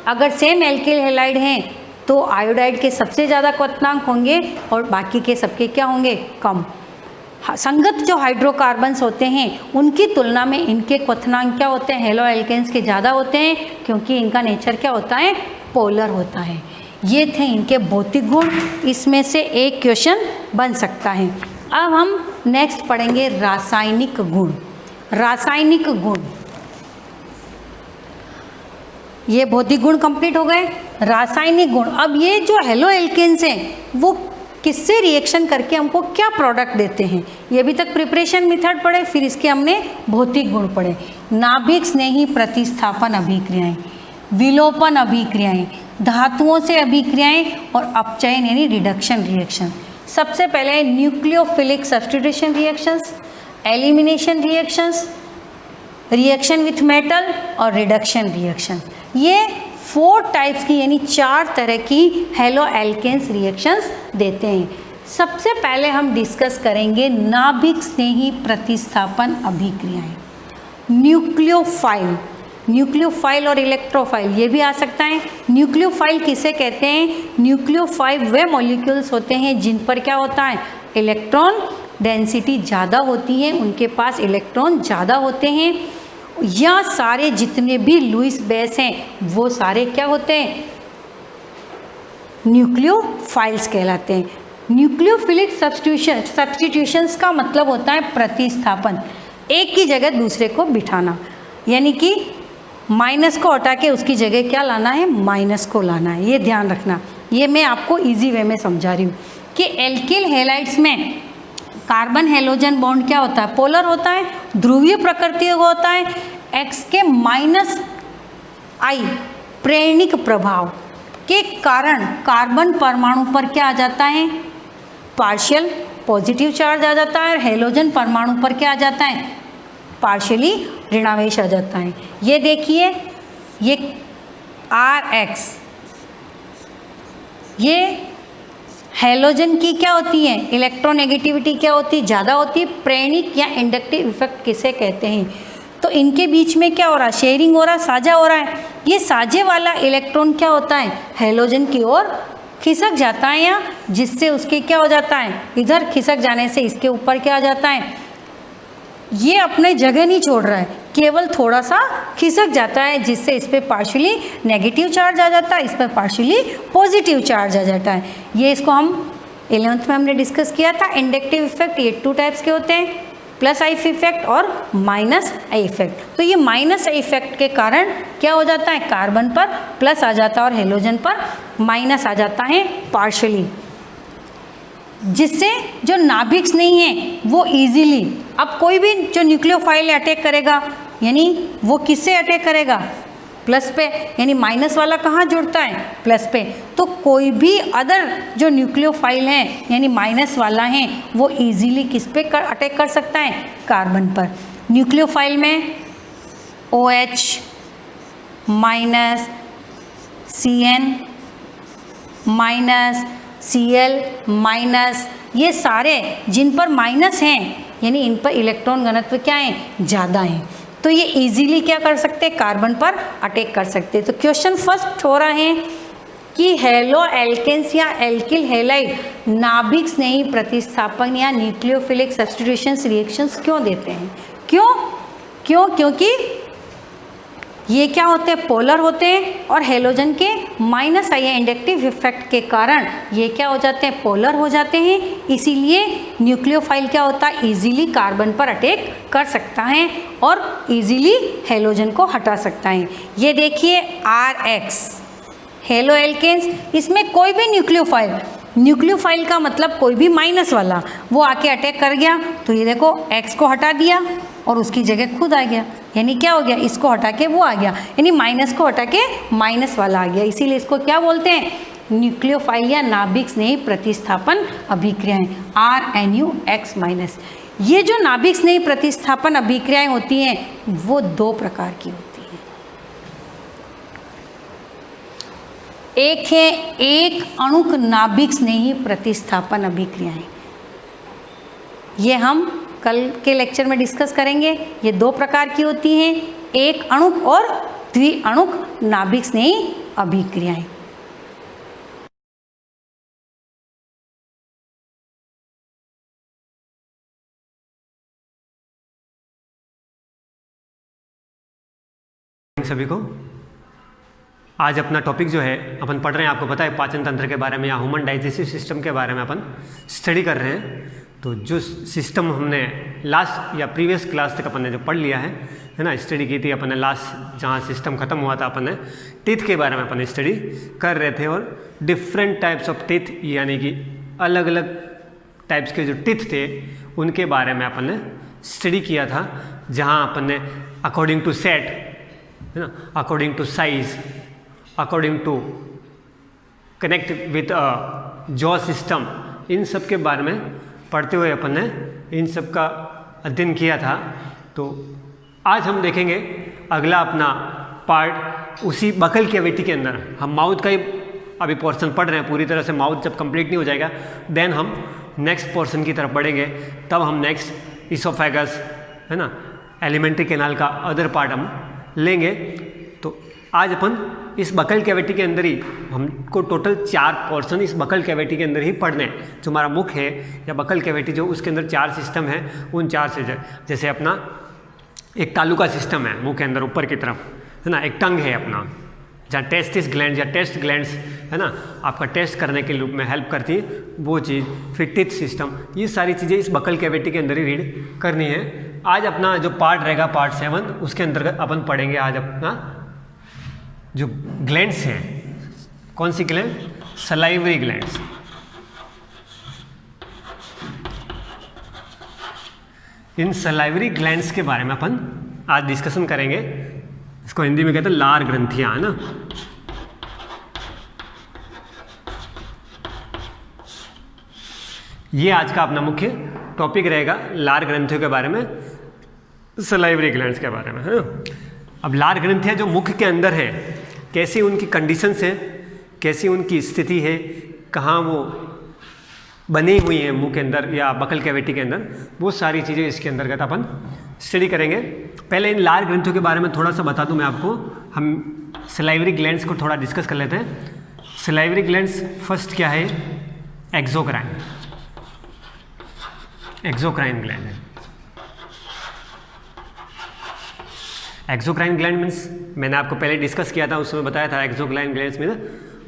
अगर सेम एल्किल हैलाइड हैं तो आयोडाइड के सबसे ज़्यादा क्वथनांक होंगे और बाकी के सबके क्या होंगे? कम। संगत जो हाइड्रोकार्बन्स होते हैं उनकी तुलना में इनके क्वथनांक क्या होते हैं? हेलो एल्केन्स के ज़्यादा होते हैं, क्योंकि इनका नेचर क्या होता है? पोलर होता है। ये थे इनके भौतिक गुण, इसमें से एक क्वेश्चन बन सकता है। अब हम नेक्स्ट पढ़ेंगे रासायनिक गुण। रासायनिक गुण ये भौतिक गुण कंप्लीट हो गए। रासायनिक गुण, अब ये जो हेलो एल्केन्स हैं वो किससे रिएक्शन करके हमको क्या प्रोडक्ट देते हैं, ये अभी तक प्रिपरेशन मेथड पढ़े, फिर इसके हमने भौतिक गुण पढ़े। नाभिक स्नेही प्रतिस्थापन अभिक्रियाएं, विलोपन अभिक्रियाएं, धातुओं से अभिक्रियाएं और अपचयन यानी रिडक्शन रिएक्शन। सबसे पहले nucleophilic substitution reactions, elimination reactions, reaction with metal और रिडक्शन रिएक्शन। ये 4 टाइप्स की यानी 4 तरह की हेलो एल्केन्स रिएक्शंस देते हैं। सबसे पहले हम डिस्कस करेंगे नाभिक स्नेही प्रतिस्थापन अभिक्रियाएं। न्यूक्लियोफाइल, न्यूक्लियोफाइल और इलेक्ट्रोफाइल ये भी आ सकता है। न्यूक्लियोफाइल किसे कहते हैं? न्यूक्लियोफाइल वे मॉलिक्यूल्स होते हैं जिन पर क्या होता है, इलेक्ट्रॉन डेंसिटी ज़्यादा होती है, उनके पास इलेक्ट्रॉन ज़्यादा होते हैं। या सारे जितने भी लुईस बेस हैं वो सारे क्या होते हैं, न्यूक्लियोफाइल्स कहलाते हैं। न्यूक्लियोफिलिक सब्स्टिट्यूशंस का मतलब होता है प्रतिस्थापन, एक की जगह दूसरे को बिठाना, यानी कि माइनस को हटा के उसकी जगह क्या लाना है, माइनस को लाना है। ये ध्यान रखना, ये मैं आपको इजी वे में समझा रही हूँ कि एल्किल हैलाइड्स में कार्बन हेलोजन बॉन्ड क्या होता है, पोलर होता है, ध्रुवीय प्रकृति का होता है। एक्स के -I प्रेरणिक प्रभाव के कारण कार्बन परमाणु पर क्या आ जाता है, पार्शियल पॉजिटिव चार्ज आ जाता है, और हेलोजन परमाणु पर क्या आ जाता है, पार्शियली ऋणावेश आ जाता है। ये देखिए, ये Rx, ये हेलोजन की क्या होती है, इलेक्ट्रोनेगेटिविटी क्या होती है, ज़्यादा होती है। प्रेरणिक या इंडक्टिव इफेक्ट किसे कहते हैं? तो इनके बीच में क्या हो रहा है, शेयरिंग हो रहा है, साझा हो रहा है। ये साझे वाला इलेक्ट्रॉन क्या होता है, हेलोजन की ओर खिसक जाता है, या जिससे उसके क्या हो जाता है, इधर खिसक जाने से इसके ऊपर क्या आ जाता है, ये अपने जगह नहीं छोड़ रहा है, केवल थोड़ा सा खिसक जाता है, जिससे इस पर पार्शियली नेगेटिव चार्ज आ जाता है, इस पर पार्शियली पॉजिटिव चार्ज आ जाता है। ये इसको हम 11th में हमने डिस्कस किया था। इंडक्टिव इफेक्ट ये 2 टाइप्स के होते हैं, +I इफेक्ट और -I इफेक्ट। तो ये -I इफेक्ट के कारण क्या हो जाता है, कार्बन पर प्लस आ जाता है और हेलोजन पर माइनस आ जाता है पार्शियली, जिससे जो नाभिक्स नहीं है वो इजीली, अब कोई भी जो न्यूक्लियोफाइल अटैक करेगा, यानी वो किससे अटैक करेगा, प्लस पे, यानी माइनस वाला कहाँ जुड़ता है, प्लस पे। तो कोई भी अदर जो न्यूक्लियोफाइल हैं यानी माइनस वाला है वो इजीली किस पे अटैक कर सकता है, कार्बन पर। न्यूक्लियोफाइल में OH -CN -Cl ये सारे जिन पर माइनस हैं यानी इन पर इलेक्ट्रॉन घनत्व क्या है, ज़्यादा हैं, तो ये इजीली क्या कर सकते हैं, कार्बन पर अटैक कर सकते हैं। तो क्वेश्चन फर्स्ट हो रहा है कि हेलो एल्केन्स या एल्किल हैलाइड नाभिक स्नेही प्रतिस्थापन या न्यूक्लियोफिलिक सब्स्टिट्यूशंस रिएक्शंस क्यों देते हैं? क्योंकि ये क्या होते हैं, पोलर होते हैं, और हेलोजन के -I या इंडक्टिव इफेक्ट के कारण ये क्या हो जाते हैं, पोलर हो जाते हैं। इसीलिए न्यूक्लियोफाइल क्या होता है, इजीली कार्बन पर अटैक कर सकता है और इजीली हेलोजन को हटा सकता है। ये देखिए Rx हेलो एल्केन्स, इसमें कोई भी न्यूक्लियोफाइल का मतलब कोई भी माइनस वाला वो आके अटैक कर गया, तो ये देखो X को हटा दिया और उसकी जगह खुद आ गया, यानी क्या हो गया, इसको हटा के वो आ गया, यानी माइनस को हटा के माइनस वाला आ गया। इसीलिए इसको क्या बोलते हैं, न्यूक्लियोफाइल या नाभिक स्नेही प्रतिस्थापन अभिक्रियाएं, RNuX-। ये जो नाभिक स्नेही प्रतिस्थापन अभिक्रियाएं होती हैं वो 2 प्रकार की होती हैं। एक है एक अणुक नाभिक स्नेही प्रतिस्थापन अभिक्रियाएं, ये हम कल के लेक्चर में डिस्कस करेंगे। ये 2 प्रकार की होती हैं, एक अणुक और द्विअणुक नाभिक स्नेही अभिक्रियाएं। सभी को आज अपना टॉपिक जो है अपन पढ़ रहे हैं, आपको पता है पाचन तंत्र के बारे में या ह्यूमन डाइजेस्टिव सिस्टम के बारे में अपन स्टडी कर रहे हैं। तो जो सिस्टम हमने लास्ट या प्रीवियस क्लास तक अपन ने जो पढ़ लिया है ना, स्टडी की थी अपन ने, लास्ट जहाँ सिस्टम ख़त्म हुआ था अपन ने टीथ के बारे में अपन स्टडी कर रहे थे, और डिफरेंट टाइप्स ऑफ टीथ यानी कि अलग अलग टाइप्स के जो टीथ थे उनके बारे में अपन ने स्टडी किया था, जहाँ अपन ने अकॉर्डिंग टू सेट है ना, according to size, according to connect with jaw system, इन सब के बारे में पढ़ते हुए अपन ने इन सब का अध्ययन किया था। तो आज हम देखेंगे अगला अपना पार्ट उसी बकल कैविटी के अंदर। हम माउथ का ही अभी पोर्शन पढ़ रहे हैं, पूरी तरह से माउथ जब कंप्लीट नहीं हो जाएगा देन हम नेक्स्ट पोर्शन की तरफ बढ़ेंगे, तब हम नेक्स्ट इसोफेगस है ना, एलिमेंट्री कैनाल का अदर पार्ट हम लेंगे। तो आज अपन इस बकल कैविटी के अंदर ही, हमको टोटल 4 पोर्शन इस बकल कैविटी के अंदर ही पढ़ने हैं। जो हमारा मुख है या बकल कैविटी जो उसके अंदर 4 सिस्टम है, उन 4 से जैसे अपना एक तालु का सिस्टम है मुंह के अंदर ऊपर की तरफ है ना, एक टंग है अपना जहाँ टेस्टिस ग्लैंड या टेस्ट ग्लैंड्स है ना आपका टेस्ट करने के रूप में हेल्प करती है, वो चीज़, फिर टीथ सिस्टम, ये सारी चीज़ें इस बकल कैविटी के अंदर ही रीड करनी है। आज अपना जो पार्ट रहेगा पार्ट 7, उसके अंतर्गत अपन पढ़ेंगे आज अपना जो ग्लैंड्स हैं। कौन सी ग्लैंड? Salivary glands. इन सलाइवरी ग्लैंड्स के बारे में अपन आज डिस्कशन करेंगे। इसको हिंदी में कहते हैं लार ग्रंथियां, है ना। ये आज का अपना मुख्य टॉपिक रहेगा, लार ग्रंथियों के बारे में, सलाइवरी ग्लैंड्स के बारे में, है ना। अब लार ग्रंथियां जो मुख के अंदर है, कैसी उनकी कंडीशंस है, कैसी उनकी स्थिति है, कहाँ वो बनी हुई है मुंह के अंदर या बकल कैविटी के अंदर, वो सारी चीज़ें इसके अंतर्गत अपन स्टडी करेंगे। पहले इन लार ग्रंथियों के बारे में थोड़ा सा बता दूं मैं आपको। हम सलाइवरी ग्लैंड्स को थोड़ा डिस्कस कर लेते हैं। सलाइवरी ग्लैंड्स फर्स्ट क्या है? एक्सोक्राइन, एक्सोक्राइन ग्लैंड है। एक्सोक्राइन ग्लैंड मीन्स मैंने आपको पहले डिस्कस किया था, उसमें बताया था एक्सोक्राइन ग्लैंड्स मीन्स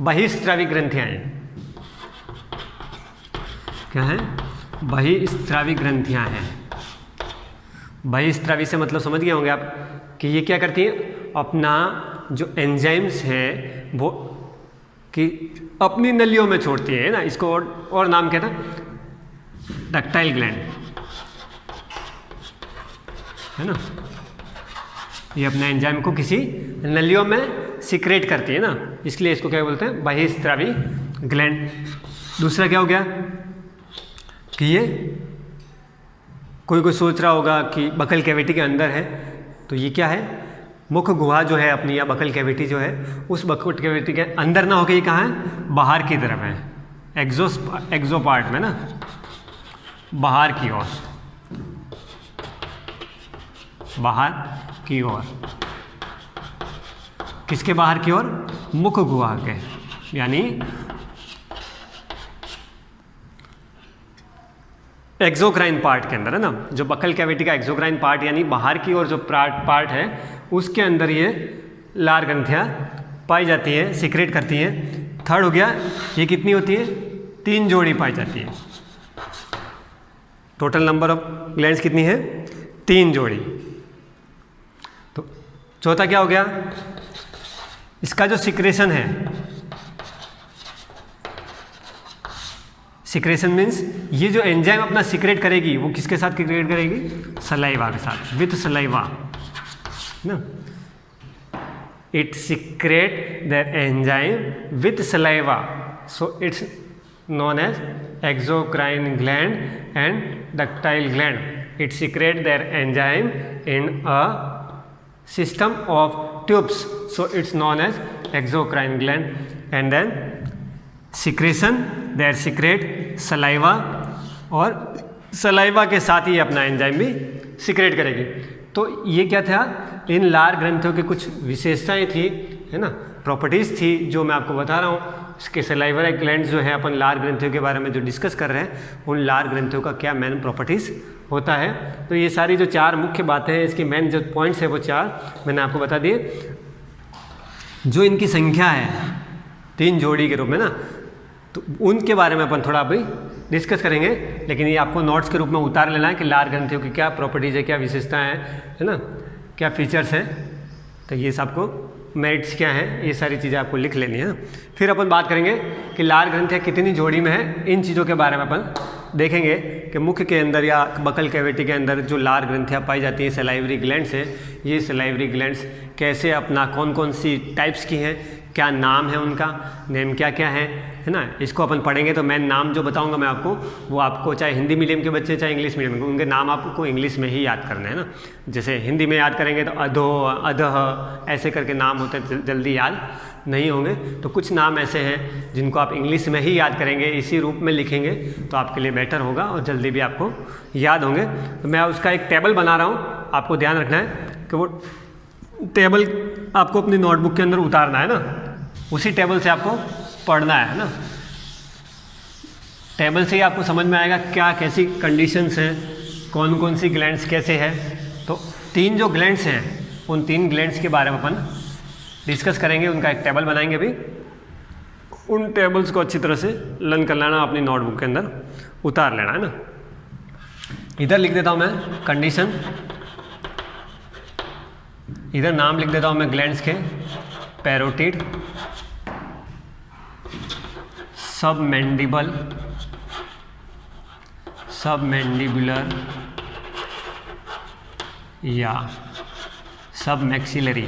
बहिस्रावी ग्रंथियाँ हैं। क्या है? बहिस्रावी ग्रंथियाँ हैं। बहिस्रावी से मतलब समझ गए होंगे आप कि ये क्या करती है, अपना जो एंजाइम्स हैं वो कि अपनी नलियों में छोड़ती है ना। इसको और नाम कहता है डक्टाइल ग्लैंड, है ना। ये अपने एंजाइम को किसी नलियों में सिक्रेट करती है ना, इसलिए इसको क्या बोलते हैं? बहिस्रावी ग्लैंड। दूसरा क्या हो गया कि ये कोई सोच रहा होगा कि बकल कैविटी के अंदर है, तो ये क्या है? मुख गुहा जो है अपनी या बकल कैविटी जो है, उस बकल कैविटी के अंदर ना होकर ये कहाँ है? बाहर की तरफ है, एक्सो पार्ट में ना, बाहर की ओर, बाहर की ओर। किसके बाहर की ओर? मुख गुहा के, यानी एक्सोक्राइन पार्ट के अंदर, है ना। जो बकल कैविटी का एक्सोक्राइन पार्ट यानी बाहर की ओर जो पार्ट है, उसके अंदर ये लार ग्रंथियाँ पाई जाती है, सिक्रेट करती हैं। थर्ड हो गया, ये कितनी होती है? 3 जोड़ी पाई जाती है। टोटल नंबर ऑफ ग्लैंड्स कितनी है? 3 जोड़ी। तो चौथा क्या हो गया? इसका जो सिक्रेशन है, सिक्रेशन मीन्स ये जो एंजाइम अपना सिक्रेट करेगी, वो किसके साथ सिक्रेट करेगी? सलाइवा के साथ, विथ सलाइवा ना। It secrete the enzyme with saliva, so it's known as exocrine gland and ductile gland. It secrete their enzyme in a system of tubes, so it's known as exocrine gland. And then secretion, they secrete saliva, और सलाइवा के साथ ही अपना एंजाइम भी सिक्रेट करेगी। तो ये क्या था? इन लार ग्रंथियों की कुछ विशेषताएं थी, है ना, प्रॉपर्टीज़ थी, जो मैं आपको बता रहा हूँ। इसके सलाइवरी ग्लैंड्स जो है, अपन लार ग्रंथियों के बारे में जो डिस्कस कर रहे हैं, उन लार ग्रंथियों का क्या मेन प्रॉपर्टीज़ होता है। तो ये सारी जो 4 मुख्य बातें हैं, इसकी मेन जो पॉइंट्स है वो 4 मैंने आपको बता दिए। जो इनकी संख्या है 3 जोड़ी के रूप में ना, तो उनके बारे में अपन थोड़ा अभी डिस्कस करेंगे, लेकिन ये आपको नोट्स के रूप में उतार लेना है कि लार ग्रंथियों की क्या प्रॉपर्टीज़ है, क्या विशेषताएं हैं, है ना, क्या फीचर्स हैं। तो ये सब आपको मेरिट्स क्या हैं, ये सारी चीज़ें आपको लिख लेनी है। फिर अपन बात करेंगे कि लार ग्रंथियाँ कितनी जोड़ी में है, इन चीज़ों के बारे में अपन देखेंगे कि मुख के अंदर या बकल कैविटी के अंदर जो लार ग्रंथियाँ पाई जाती हैं सलाइवरी ग्लैंड्स हैं, ये सलाइवरी ग्लैंड्स कैसे अपना कौन कौन सी टाइप्स की हैं, क्या नाम है उनका, नेम क्या क्या है ना, इसको अपन पढ़ेंगे। तो मैं नाम जो बताऊंगा मैं आपको, वो आपको चाहे हिंदी मीडियम के बच्चे चाहे इंग्लिश मीडियम के, उनके नाम आपको इंग्लिश में ही याद करना है ना। जैसे हिंदी में याद करेंगे तो अधो, अधः ऐसे करके नाम होते हैं, जल्दी याद नहीं होंगे। तो कुछ नाम ऐसे हैं जिनको आप इंग्लिश में ही याद करेंगे, इसी रूप में लिखेंगे तो आपके लिए बेटर होगा और जल्दी भी आपको याद होंगे। तो मैं उसका एक टेबल बना रहा हूँ, आपको ध्यान रखना है कि वो टेबल आपको अपनी नोटबुक के अंदर उतारना है ना, उसी टेबल से आपको पढ़ना है ना। टेबल से ही आपको समझ में आएगा क्या कैसी कंडीशंस हैं, कौन कौन सी ग्लैंड्स कैसे है। तो 3 जो ग्लैंड्स हैं उन 3 ग्लैंड्स के बारे में अपन डिस्कस करेंगे, उनका एक टेबल बनाएंगे भी। उन टेबल्स को अच्छी तरह से लर्न कर लेना, अपनी नोटबुक के अंदर उतार लेना है ना। इधर लिख देता हूँ मैं कंडीशन, इधर नाम लिख देता हूँ मैं ग्लैंड्स के, पैरोटिड, सबमैंडिबल, सबमैंडिबुलर या सबमैक्सिलरी,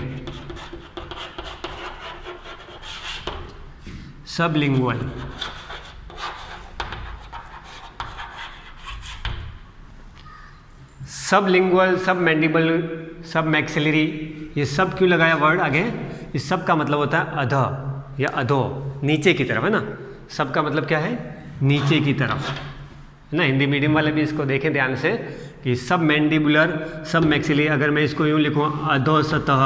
सबलिंगुअल, सबलिंगुअल, सबमैंडिबल, सबमैक्सिलरी, ये सब क्यों लगाया वर्ड आगे? इस सब का मतलब होता है अधः या अधो, नीचे की तरफ है ना। सब का मतलब क्या है? नीचे की तरफ है ना। हिंदी मीडियम वाले भी इसको देखें ध्यान से कि सब मैंडिबुलर, सब मैक्सिलरी, अगर मैं इसको यूँ लिखूँ अधो सतह,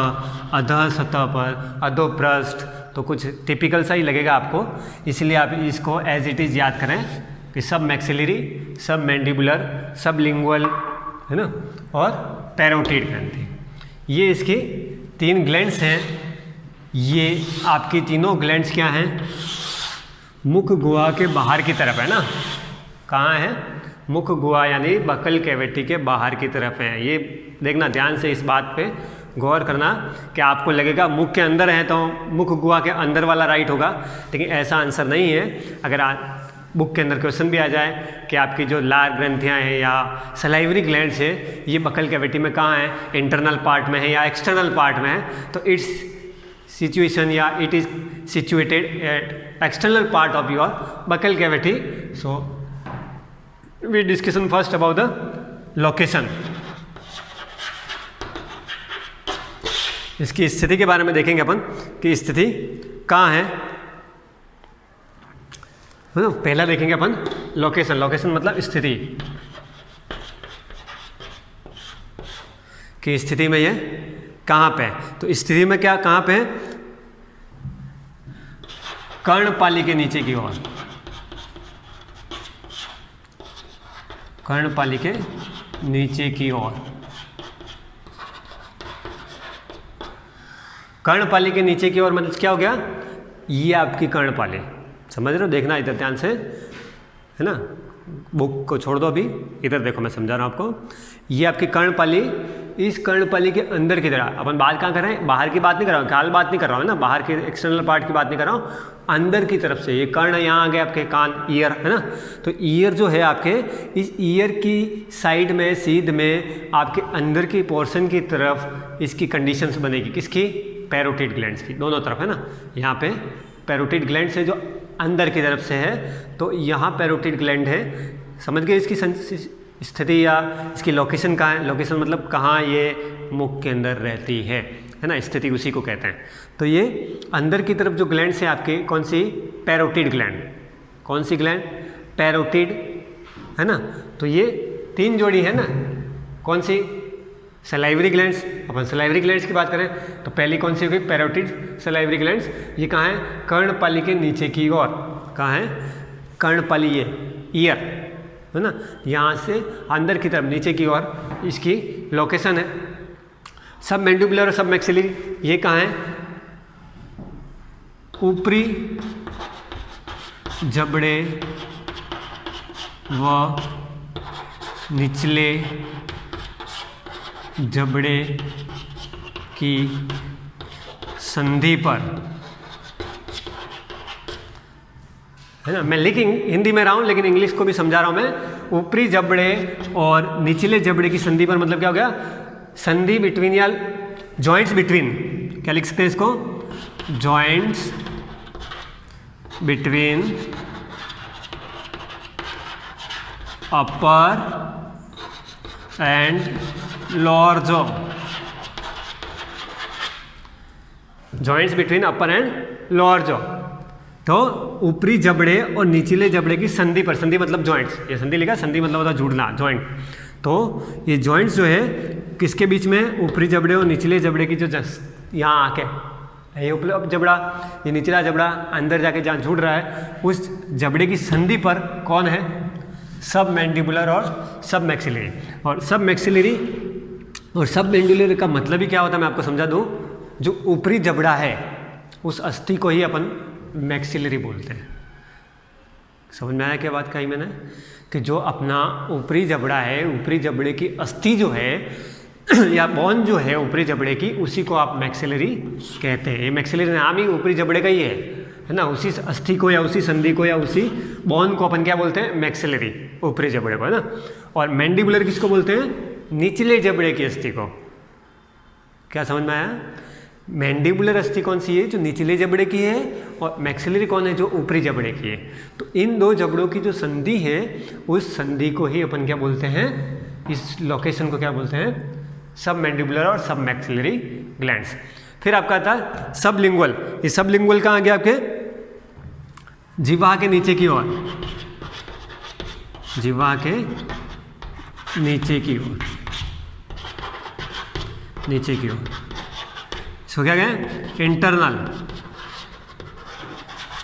अधः सतह पर, अधो पृष्ठ, तो कुछ टिपिकल सा ही लगेगा आपको। इसलिए आप इसको एज इट इज़ याद करें कि सब मैक्सिलरी, सब मैंडिबुलर, सब लिंगुअल है ना, और पैरोटिड ग्रंथि, ये इसकी 3 ग्लैंड्स हैं। ये आपकी तीनों ग्लैंड्स क्या हैं? मुख गुहा के बाहर की तरफ है ना। कहाँ है? मुख गुहा यानी बकल कैविटी के बाहर की तरफ है। ये देखना ध्यान से, इस बात पे गौर करना कि आपको लगेगा मुख के अंदर है तो मुख गुहा के अंदर वाला राइट होगा, लेकिन ऐसा आंसर नहीं है। अगर बुक के अंदर क्वेश्चन भी आ जाए कि आपकी जो लार ग्रंथियाँ हैं या सलाइवरी ग्लैंड्स है ये बकल कैविटी में कहाँ है, इंटरनल पार्ट में है या एक्सटर्नल पार्ट में है, तो इट्स सिचुएशन या it is situated at external part of your buccal cavity. So we discussion first about the location. इसकी स्थिति के बारे में देखेंगे अपन कि स्थिति कहाँ है ना। पहला देखेंगे अपन लोकेशन। लोकेशन मतलब स्थिति, कि स्थिति में ये कहाँ पे है। तो स्थिति में क्या कहाँ पे है? कर्णपाली के नीचे की ओर, कर्णपाली के नीचे की ओर। कर्णपाली के नीचे की ओर मतलब क्या हो गया? ये आपकी कर्णपाली, समझ रहे हो? देखना इधर ध्यान से है ना, बुक को छोड़ दो अभी, इधर देखो मैं समझा रहा हूँ आपको। ये आपकी कर्णपाली, इस कर्णपाली के अंदर की तरह, अपन बात कहाँ कर रहे हैं? बाहर की बात नहीं कर रहा हूँ, ख्याल बात नहीं कर रहा हूँ ना, बाहर के एक्सटर्नल पार्ट की बात नहीं कर रहा हूँ, अंदर की तरफ से। ये कर्ण यहाँ आ गए आपके, कान, ईयर है ना। तो ईयर जो है आपके, इस ईयर की साइड में, सीध में, आपके अंदर की पोर्शन की तरफ इसकी कंडीशंस बनेगी। किसकी? पैरोटिड ग्लैंड्स की, दोनों तरफ है ना। यहाँ पे पैरोटिड ग्लैंड्स है जो अंदर की तरफ से है, तो यहाँ पैरोटिड ग्लैंड है। समझ गए इसकी स्थिति या इसकी लोकेशन कहाँ है? लोकेशन मतलब कहाँ ये मुख के अंदर रहती है ना, स्थिति उसी को कहते हैं। तो ये अंदर की तरफ जो ग्लैंड्स हैं आपके, कौन सी? Parotid gland. कौन सी ग्लैंड? पैरोटिड है ना। तो ये 3 जोड़ी है ना, कौन सी? Salivary glands. अपन सलाइवरी ग्लैंड्स की बात करें तो पहली कौन सी होगी? Parotid salivary glands. ये कहाँ है? कर्णपाली के नीचे की ओर। कहाँ है? कर्णपाली, ये ईयर है ना, यहाँ से अंदर की तरफ नीचे की ओर इसकी लोकेशन है। सब मैंडिबुलर और सब मैक्सिलरी ये कहाँ है? ऊपरी जबड़े व निचले जबड़े की संधि पर, है ना। मैं लिखिंग हिंदी में रहा हूँ लेकिन इंग्लिश को भी समझा रहा हूँ मैं। ऊपरी जबड़े और निचले जबड़े की संधि पर मतलब क्या हो गया, संधि बिटवीन या जॉइंट्स बिटवीन, क्या लिख सकते हैं इसको, joints between upper and lower jaw, joints between upper and lower jaw. तो ऊपरी जबड़े और निचले जबड़े की संधि पर, संधि मतलब जॉइंट्स, ये संधि लिखा, संधि मतलब होता है जुड़ना, जॉइंट। तो ये जॉइंट्स जो है किसके बीच में, ऊपरी जबड़े और निचले जबड़े की जो यहाँ आके, ये ऊपरी जबड़ा, ये निचला जबड़ा अंदर जाके जहाँ जुड़ रहा है, उस जबड़े की संधि पर कौन है, सब मैंडिबुलर और सब मैक्सिलरी। और सब मैक्सिलरी और सब मैंडिबुलर का मतलब ही क्या होता है, मैं आपको समझा दूँ। जो ऊपरी जबड़ा है उस अस्थि को ही अपन मैक्सिलरी बोलते हैं। समझ में आया क्या बात कही मैंने, कि जो अपना ऊपरी जबड़ा है, ऊपरी जबड़े की अस्थि जो है या बोन जो है ऊपरी जबड़े की, उसी को आप मैक्सिलरी कहते हैं। ये मैक्सिलरी नाम ही ऊपरी जबड़े का ही है ना। उसी अस्थि को या उसी संधि को या उसी बोन को अपन क्या बोलते हैं, मैक्सिलरी, ऊपरी जबड़े को, है ना। और मैंडिबुलर किसको बोलते हैं, निचले जबड़े की अस्थि को। क्या समझ में आया, मैंडिबुलर अस्थि कौन सी है, जो निचले जबड़े की है, और मैक्सिलरी कौन है, जो ऊपरी जबड़े की है। तो इन दो जबड़ों की जो संधि है, उस संधि को ही अपन क्या बोलते हैं, इस लोकेशन को क्या बोलते हैं, सब मैंडिबुलर और सब मैक्सिलरी ग्लैंड्स। फिर आपका आता है सबलिंगुअल। ये सबलिंगुअल कहाँ गया, आपके जिह्वा के नीचे की ओर, जिह्वा के नीचे की ओर, नीचे की ओर। इसको क्या कहें,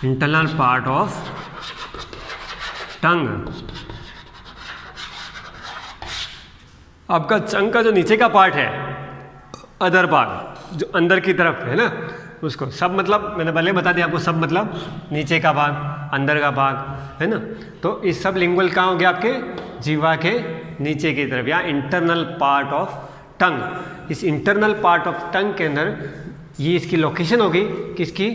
इंटरनल पार्ट ऑफ टंग। आपका चंग का जो नीचे का पार्ट है, अदर भाग जो अंदर की तरफ है ना, उसको सब मतलब मैंने पहले बता दिया आपको, सब मतलब नीचे का भाग, अंदर का भाग, है ना। तो इस सब लिंगुअल कहाँ हो गया, आपके जिह्वा के नीचे की तरफ, या इंटरनल पार्ट ऑफ टंग। इस इंटरनल पार्ट ऑफ टंग के अंदर ये इसकी लोकेशन होगी, किसकी,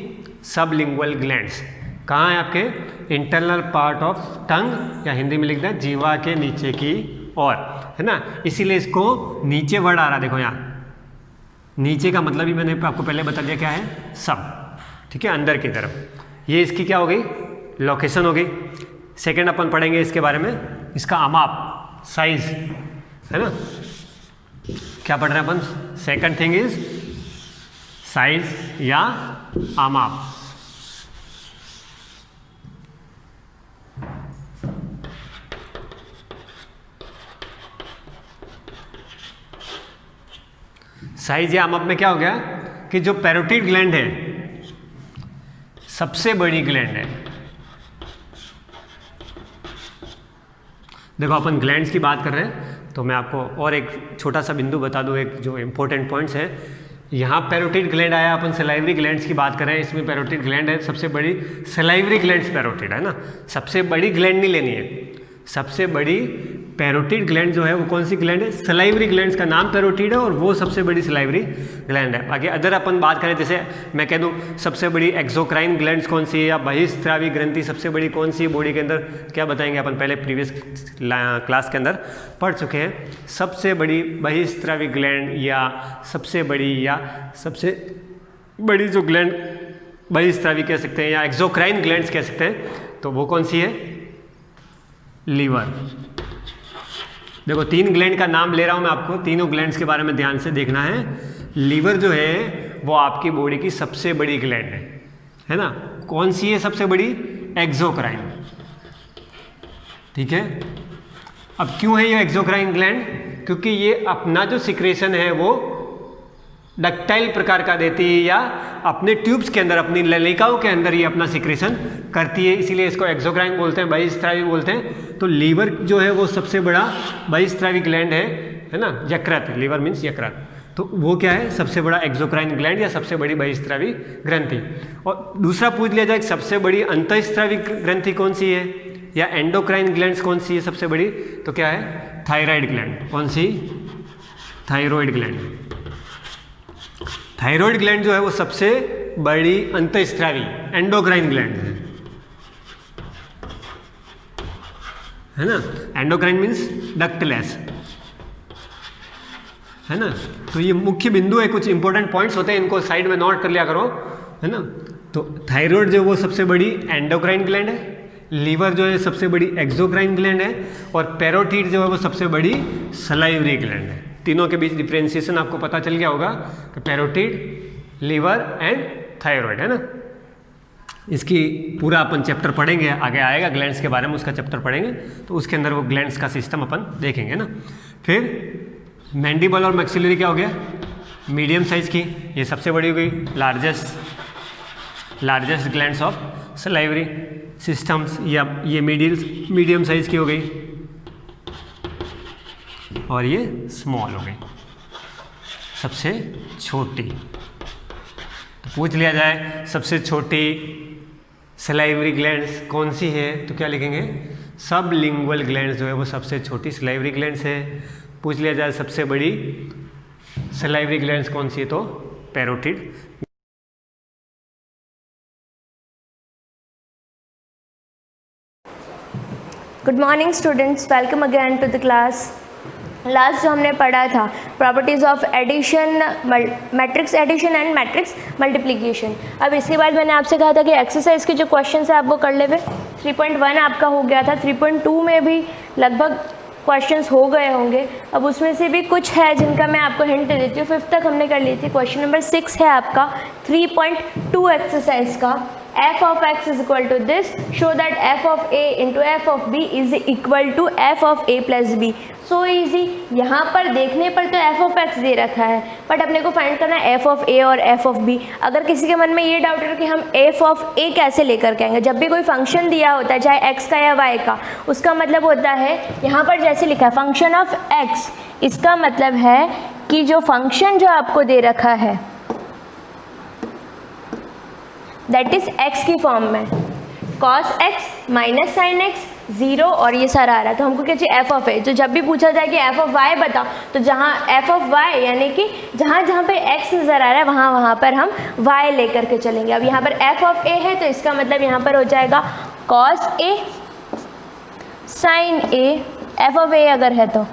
सबलिंगुअल ग्लैंड्स। कहाँ है आपके, इंटरनल पार्ट ऑफ टंग, या हिंदी में लिखते हैं जिह्वा के नीचे की ओर, है ना। इसीलिए इसको नीचे वर्ड आ रहा है, देखो यहाँ नीचे का मतलब ही मैंने आपको पहले बता दिया क्या है, सब, ठीक है, अंदर की तरफ। ये इसकी क्या हो गई, लोकेशन हो गई। सेकेंड अपन पढ़ेंगे इसके बारे में, इसका अमाप, साइज, है ना। क्या पढ़ रहे हैं अपन, सेकंड थिंग इज साइज या अमाप। साइज या अमाप में क्या हो गया कि जो पैरोटिड ग्लैंड है, सबसे बड़ी ग्लैंड है। देखो अपन ग्लैंड्स की बात कर रहे हैं, तो मैं आपको और एक छोटा सा बिंदु बता दूं, एक जो इंपॉर्टेंट पॉइंट्स है। यहाँ पैरोटिड ग्लैंड आया, अपन सलाइवरी ग्लैंड्स की बात कर रहे हैं, इसमें पैरोटिड ग्लैंड है सबसे बड़ी, सलाइवरी ग्लैंड्स पैरोटिड, है ना। सबसे बड़ी ग्लैंड नहीं लेनी है, सबसे बड़ी पैरोटिड ग्लैंड जो है वो कौन सी ग्लैंड है, सलाइवरी ग्लैंड्स का नाम पैरोटिड है और वो सबसे बड़ी सलाइवरी ग्लैंड है। बाकी अदर अपन बात करें, जैसे मैं कह दूं सबसे बड़ी एक्सोक्राइन ग्लैंड्स कौन सी है, या बहिस्रावी ग्रंथि सबसे बड़ी कौन सी है बॉडी के अंदर, क्या बताएंगे अपन, पहले प्रीवियस क्लास के अंदर पढ़ चुके हैं। सबसे बड़ी बहिस्रावी ग्लैंड या सबसे बड़ी जो ग्लैंड बहिस्रावी कह सकते हैं या एक्सोक्राइन ग्लैंड्स कह सकते हैं, तो वो कौन सी है, लीवर। देखो 3 ग्लैंड का नाम ले रहा हूं मैं आपको, तीनों ग्लैंड्स के बारे में ध्यान से देखना है। लीवर जो है वो आपकी बॉडी की सबसे बड़ी ग्लैंड है ना। कौन सी है सबसे बड़ी, एक्सोक्राइन, ठीक है। अब क्यों है ये एक्सोक्राइन ग्लैंड, क्योंकि ये अपना जो सिक्रेशन है वो डक्टाइल प्रकार का देती है, या अपने ट्यूब्स के अंदर, अपनी ललिकाओं के अंदर ये अपना सिक्रेशन करती है, इसीलिए इसको एक्सोक्राइन बोलते हैं, बहिस्रावी बोलते हैं। तो लीवर जो है वो सबसे बड़ा बहिस्रावी ग्लैंड है ना, यकृत, लीवर मीन्स यकृत, तो वो क्या है, सबसे बड़ा एक्सोक्राइन ग्लैंड या सबसे बड़ी बहिस्रावी ग्रंथि। और दूसरा पूछ लिया जाए सबसे बड़ी अंतःस्रावी ग्रंथि कौन सी है, या एंडोक्राइन ग्लैंड्स कौन सी है सबसे बड़ी, तो क्या है थायराइड ग्लैंड। कौन सी, थायराइड ग्लैंड। थायराइड ग्लैंड जो है वो सबसे बड़ी अंतःस्रावी एंडोक्राइन ग्लैंड है ना। एंडोक्राइन मीन्स डक्टलेस, है ना। तो ये मुख्य बिंदु है, कुछ इंपॉर्टेंट पॉइंट्स होते हैं, इनको साइड में नोट कर लिया करो, है ना। तो थायराइड जो वो सबसे बड़ी एंडोक्राइन ग्लैंड है, लीवर जो है सबसे बड़ी एक्सोक्राइन ग्लैंड है, और पैरोटिड जो है वो सबसे बड़ी सलाइवरी ग्लैंड है। तीनों के बीच डिफ्रेंशिएशन आपको पता चल गया होगा कि पैरोटिड, लीवर एंड थायराइड, है ना। इसकी पूरा अपन चैप्टर पढ़ेंगे, आगे आएगा ग्लैंड्स के बारे में, उसका चैप्टर पढ़ेंगे, तो उसके अंदर वो ग्लैंड्स का सिस्टम अपन देखेंगे ना। फिर मैंडिबल और मैक्सिलरी क्या हो गया, मीडियम साइज की, ये सबसे बड़ी हो गई, largest glands of salivary systems, या ये मीडियम साइज की हो गई, और ये स्मॉल हो गई, सबसे छोटी। तो पूछ लिया जाए सबसे छोटी सलाइवरी ग्लैंड्स कौन सी है, तो क्या लिखेंगे, सबलिंगुअल ग्लैंड्स जो है वो सबसे छोटी सलाइवरी ग्लैंड्स है। पूछ लिया जाए सबसे बड़ी सलाइवरी ग्लैंड्स कौन सी है, तो parotid. Good morning students, welcome again to the class. Last जो हमने पढ़ा था properties of addition, matrix addition and matrix multiplication. अब इसके बाद मैंने आपसे कहा था कि एक्सरसाइज के जो क्वेश्चन है आप वो कर ले। 3.1 आपका हो गया था, 3.2 में भी लगभग क्वेश्चंस हो गए होंगे। अब उसमें से भी कुछ है जिनका मैं आपको हिंट दे देती हूँ। 5th तक हमने कर ली थी। क्वेश्चन नंबर 6 है आपका 3.2 एक्सरसाइज का, f of x is equal to this, show that f of a into f of b is equal to f of a plus b। so easy, यहाँ पर देखने पर तो f of x दे रखा है, बट अपने को फाइंड करना है f of a और f of b। अगर किसी के मन में ये डाउट है कि हम f of a कैसे लेकर के आएंगे, जब भी कोई फंक्शन दिया होता है चाहे x का या y का, उसका मतलब होता है यहाँ पर जैसे लिखा है फंक्शन ऑफ x, इसका मतलब है कि जो फंक्शन जो आपको दे रखा है दैट इज x की फॉर्म में, cos x minus sine x 0 और ये सारा आ रहा है, तो हमको क्या चाहिए f ऑफ a। तो जब भी पूछा जाए कि f ऑफ y बताओ, तो जहाँ f ऑफ y यानी कि जहाँ जहाँ पे x नज़र आ रहा है वहाँ पर हम y लेकर के चलेंगे। अब यहाँ पर f ऑफ a है तो इसका मतलब यहाँ पर हो जाएगा cos a sin a, f of a अगर है तो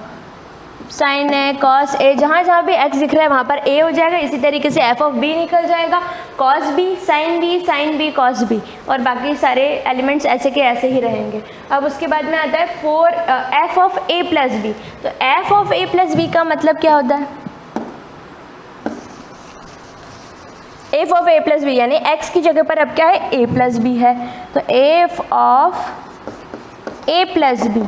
साइन ए कॉस ए, जहाँ जहाँ भी x दिख रहा है वहाँ पर a हो जाएगा। इसी तरीके से f ऑफ b निकल जाएगा, cos b sine b cos b, और बाकी सारे एलिमेंट्स ऐसे के ऐसे ही रहेंगे। अब उसके बाद में आता है f of a plus B. तो f of a plus B का मतलब क्या होता है, f of a plus B यानी x की जगह पर अब क्या है a प्लस बी है, तो f of a plus B,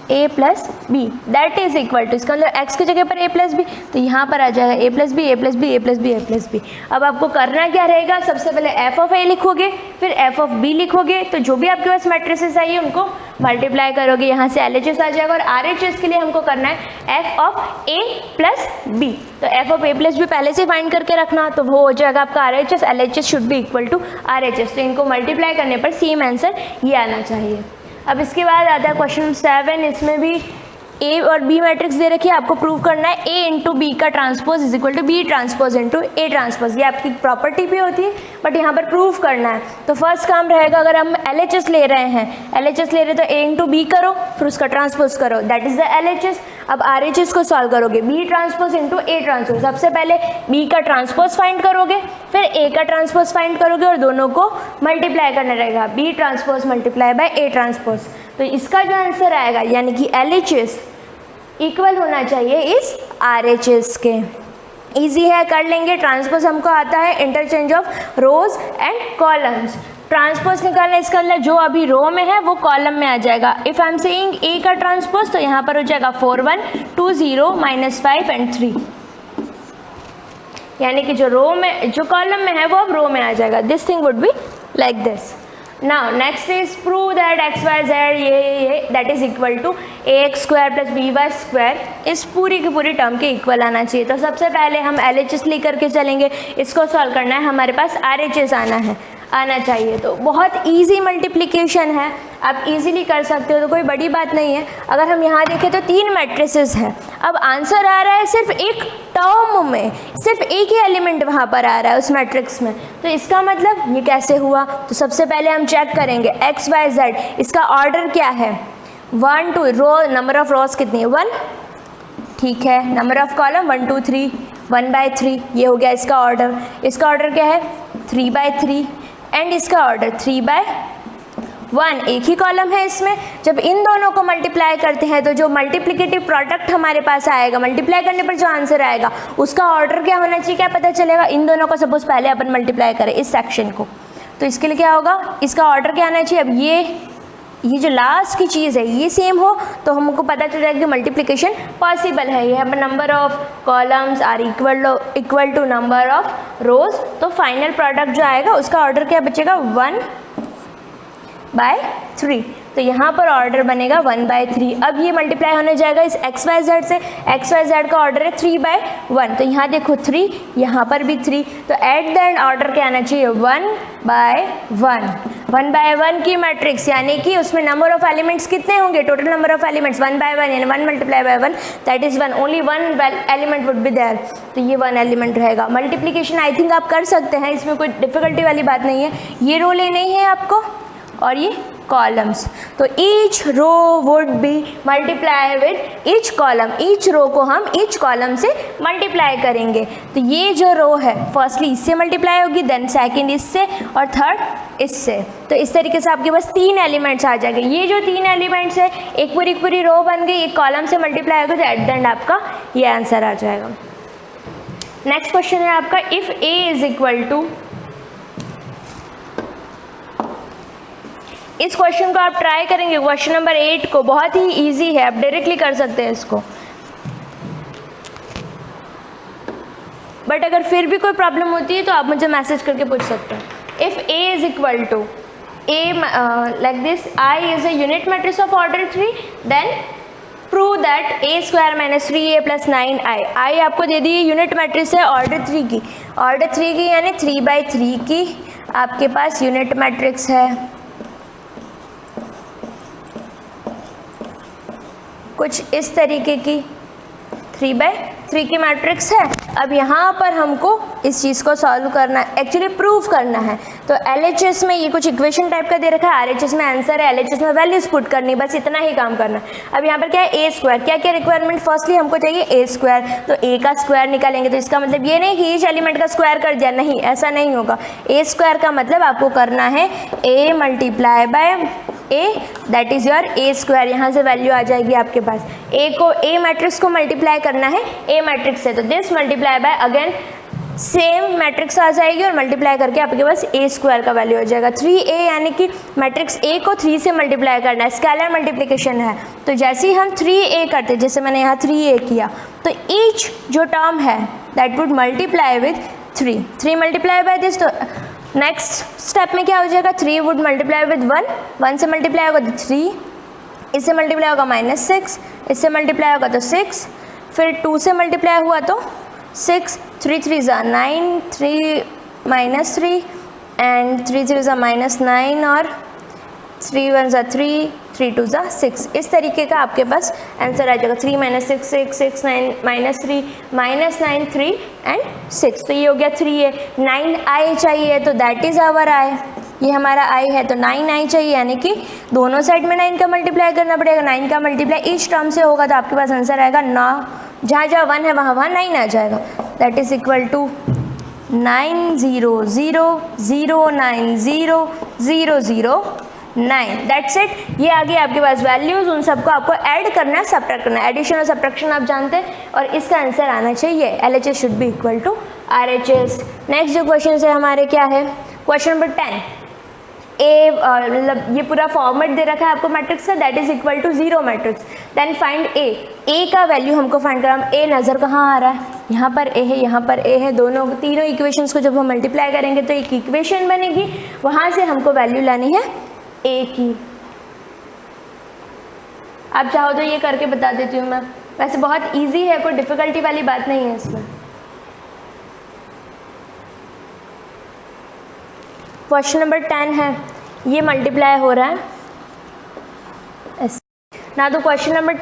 a plus B that is equal to, इसका मतलब x की जगह पर a प्लस बी, तो यहाँ पर आ जाएगा a plus B, a plus B, a plus B, a plus B. अब आपको करना क्या रहेगा, सबसे पहले f ऑफ a लिखोगे, फिर f ऑफ b लिखोगे, तो जो भी आपके पास मैट्रिसेस आई उनको मल्टीप्लाई करोगे, यहाँ से LHS आ जाएगा, और RHS के लिए हमको करना है f of a plus b। तो f of a plus B पहले से फाइंड करके रखना, तो वो हो जाएगा आपका RHS, LHS should be equal to RHS। तो इनको मल्टीप्लाई करने पर सेम आंसर ये आना चाहिए। अब इसके बाद आता है क्वेश्चन 7, इसमें भी ए और बी मैट्रिक्स दे रखी है, आपको प्रूव करना है ए इंटू बी का transpose is equal to B transpose into A transpose. ये आपकी प्रॉपर्टी भी होती है बट यहाँ पर प्रूव करना है। तो फर्स्ट काम रहेगा, अगर हम LHS ले रहे हैं, LHS ले रहे तो ए इंटू बी करो, फिर उसका ट्रांसपोज करो, दैट इज द LHS। अब RHS को सॉल्व करोगे, B transpose into A transpose. सबसे पहले बी का ट्रांसपोज फाइंड करोगे, फिर ए का ट्रांसपोज फाइंड करोगे, और दोनों को मल्टीप्लाई करना रहेगा, B transpose multiply by A transpose. तो इसका जो आंसर आएगा यानी कि LHS इक्वल होना चाहिए इस RHS के। इजी है, कर लेंगे। ट्रांसपोज हमको आता है interchange of rose and columns. Transpose निकालना, इसका मतलब जो अभी रो में है वो कॉलम में आ जाएगा। इफ़ आई एम सेइंग ए का ट्रांसपोज, तो यहाँ पर हो जाएगा 4 1 2 0 -5 एंड 3, यानी कि जो रो में, जो कॉलम में है वो अब रो में आ जाएगा। This thing would be like this. Now next is prove that X Y Z ये that is equal to ax square plus by square, इस पूरी की पूरी टर्म के इक्वल आना चाहिए। तो सबसे पहले हम LHS लेकर के चलेंगे, इसको सॉल्व करना है, हमारे पास RHS आना है। आना चाहिए। तो बहुत इजी मल्टीप्लिकेशन है, आप इजीली कर सकते हो, तो कोई बड़ी बात नहीं है। अगर हम यहाँ देखें तो 3 मैट्रिसेस हैं, अब आंसर आ रहा है सिर्फ एक टर्म में, सिर्फ एक ही एलिमेंट वहाँ पर आ रहा है उस मैट्रिक्स में, तो इसका मतलब ये कैसे हुआ? तो सबसे पहले हम चेक करेंगे x y z, इसका ऑर्डर क्या है? 1 2, रो नंबर ऑफ रोज कितनी है? 1, ठीक है। नंबर ऑफ कॉलम 1 2 3, 1/3, ये हो गया इसका ऑर्डर। इसका ऑर्डर क्या है? 3/3, एंड इसका ऑर्डर 3/1, एक ही कॉलम है इसमें। जब इन दोनों को मल्टीप्लाई करते हैं तो जो मल्टीप्लिकेटिव प्रोडक्ट हमारे पास आएगा, मल्टीप्लाई करने पर जो आंसर आएगा उसका ऑर्डर क्या होना चाहिए, क्या पता चलेगा? इन दोनों को सपोज पहले अपन मल्टीप्लाई करें इस सेक्शन को, तो इसके लिए क्या होगा, इसका ऑर्डर क्या आना चाहिए? अब ये जो लास्ट की चीज़ है ये सेम हो तो हमको पता चल जाएगा कि मल्टीप्लिकेशन पॉसिबल है। ये number of columns are equal to number of rows, तो फाइनल प्रोडक्ट जो आएगा उसका ऑर्डर क्या बचेगा? 1/3, तो यहाँ पर ऑर्डर बनेगा 1/3। अब ये मल्टीप्लाई होने जाएगा इस x y z से, x y z का ऑर्डर है 3/1, तो यहाँ देखो 3, यहाँ पर भी 3, तो एट द एंड ऑर्डर क्या आना चाहिए? 1/1। 1/1 की मैट्रिक्स, यानी कि उसमें नंबर ऑफ एलिमेंट्स कितने होंगे? टोटल नंबर ऑफ एलिमेंट्स 1/1, यानी 1 × 1 that is 1, only 1 element would be there, तो ये 1 एलिमेंट रहेगा। मल्टीप्लिकेशन आई थिंक आप कर सकते हैं, इसमें कोई डिफिकल्टी वाली बात नहीं है। ये रो लेने ही है आपको और ये कॉलम्स, तो each row would be multiply with each column, each row को हम ईच कॉलम से मल्टीप्लाई करेंगे। तो ये जो रो है फर्स्टली इससे मल्टीप्लाई होगी, देन सेकंड इससे और थर्ड इससे, तो इस तरीके से आपके पास 3 एलिमेंट्स आ जाएंगे। ये जो 3 एलिमेंट्स है एक पूरी रो बन गई, एक कॉलम से मल्टीप्लाई होगा, तो एट द एंड आपका ये आंसर आ जाएगा। नेक्स्ट क्वेश्चन है आपका, if a is equal to, इस क्वेश्चन को आप ट्राई करेंगे, क्वेश्चन नंबर 8 को, बहुत ही इजी है, आप डायरेक्टली कर सकते हैं इसको। बट अगर फिर भी कोई प्रॉब्लम होती है तो आप मुझे मैसेज करके पूछ सकते हैं। If a is equal to a like this, I is a unit matrix of order 3, then prove that a² - 3a + 9i। I आपको दे दी यूनिट मैट्रिक्स है ऑर्डर 3 की, ऑर्डर 3 की यानी 3/3 की आपके पास यूनिट मैट्रिक्स है, कुछ इस तरीके की 3/3 की मैट्रिक्स है। अब यहाँ पर हमको इस चीज़ को सॉल्व करना है, एक्चुअली प्रूव करना है। तो LHS में ये कुछ इक्वेशन टाइप का दे रखा है, RHS में आंसर है, LHS में वैल्यूज पुट करनी, बस इतना ही काम करना है। अब यहाँ पर क्या है? a², क्या क्या रिक्वायरमेंट? फर्स्टली हमको चाहिए a², तो a का स्क्वायर निकालेंगे, तो इसका मतलब ये नहीं कि ईच एलिमेंट का स्क्वायर कर दिया, नहीं, ऐसा नहीं होगा। a² का मतलब आपको करना है a × a, that is your a², यहाँ से वैल्यू आ जाएगी आपके पास। a मैट्रिक्स को मल्टीप्लाई करना है a मैट्रिक्स से, तो this multiply by again same matrix आ जाएगी और मल्टीप्लाई करके आपके पास a² का वैल्यू हो जाएगा। 3a यानी कि मैट्रिक्स a को 3 से मल्टीप्लाई करना है, स्केलर मल्टीप्लिकेशन है। तो जैसे ही हम 3a करते, जैसे मैंने यहाँ 3a किया, तो ईच जो टर्म है that would multiply with 3 multiply by this, तो नेक्स्ट स्टेप में क्या हो जाएगा? 3 वुड मल्टीप्लाई विद 1 से मल्टीप्लाई होगा तो 3, इससे मल्टीप्लाई होगा -6, इससे मल्टीप्लाई होगा तो 6, फिर 2 से मल्टीप्लाई हुआ तो 6, 3 3 = 9, 3 - 3 एंड 3 3 = -9 और 3 1 = 3, 3 2 = 6। इस तरीके का आपके पास आंसर आ जाएगा। 3 - 6 6 6 9 -3 -9 3 एंड 6, तो ये हो गया 3a। 9i चाहिए तो दैट इज़ आवर i, ये हमारा i है, तो 9i चाहिए, यानी कि दोनों साइड में 9 का मल्टीप्लाई करना पड़ेगा। 9 का मल्टीप्लाई ईच टर्म से होगा तो आपके पास आंसर आएगा 9, जहाँ जहाँ 1 है वहाँ 9 आ जाएगा, that is equal to 9 0 0 0 9 0 0 0 9, that's it. ये आगे आपके पास वैल्यूज़, उन सबको आपको ऐड करना है, सब्ट्रैक्ट करना है। एडिशन और सब्ट्रैक्शन आप जानते हैं, और इसका आंसर आना चाहिए LHS should be equal to RHS। Next जो क्वेश्चन है हमारे क्या है? क्वेश्चन नंबर 10, मतलब ये पूरा फॉर्मेट दे रखा है आपको मैट्रिक्स का, that is equal to 0 matrix. Then find a का वैल्यू हमको फाइंड करना। a नज़र कहाँ आ रहा है? यहाँ पर a है, यहाँ पर a है, तीनों इक्वेशंस को जब हम मल्टीप्लाई करेंगे तो एक इक्वेशन बनेगी, वहाँ से हमको वैल्यू लानी है a की। आप चाहो तो ये करके बता देती हूँ मैं, वैसे बहुत ईजी है, कोई डिफ़िकल्टी वाली बात नहीं है इसमें। क्वेश्चन नंबर 10 है, ये मल्टीप्लाई हो रहा है ना। तो क्वेश्चन नंबर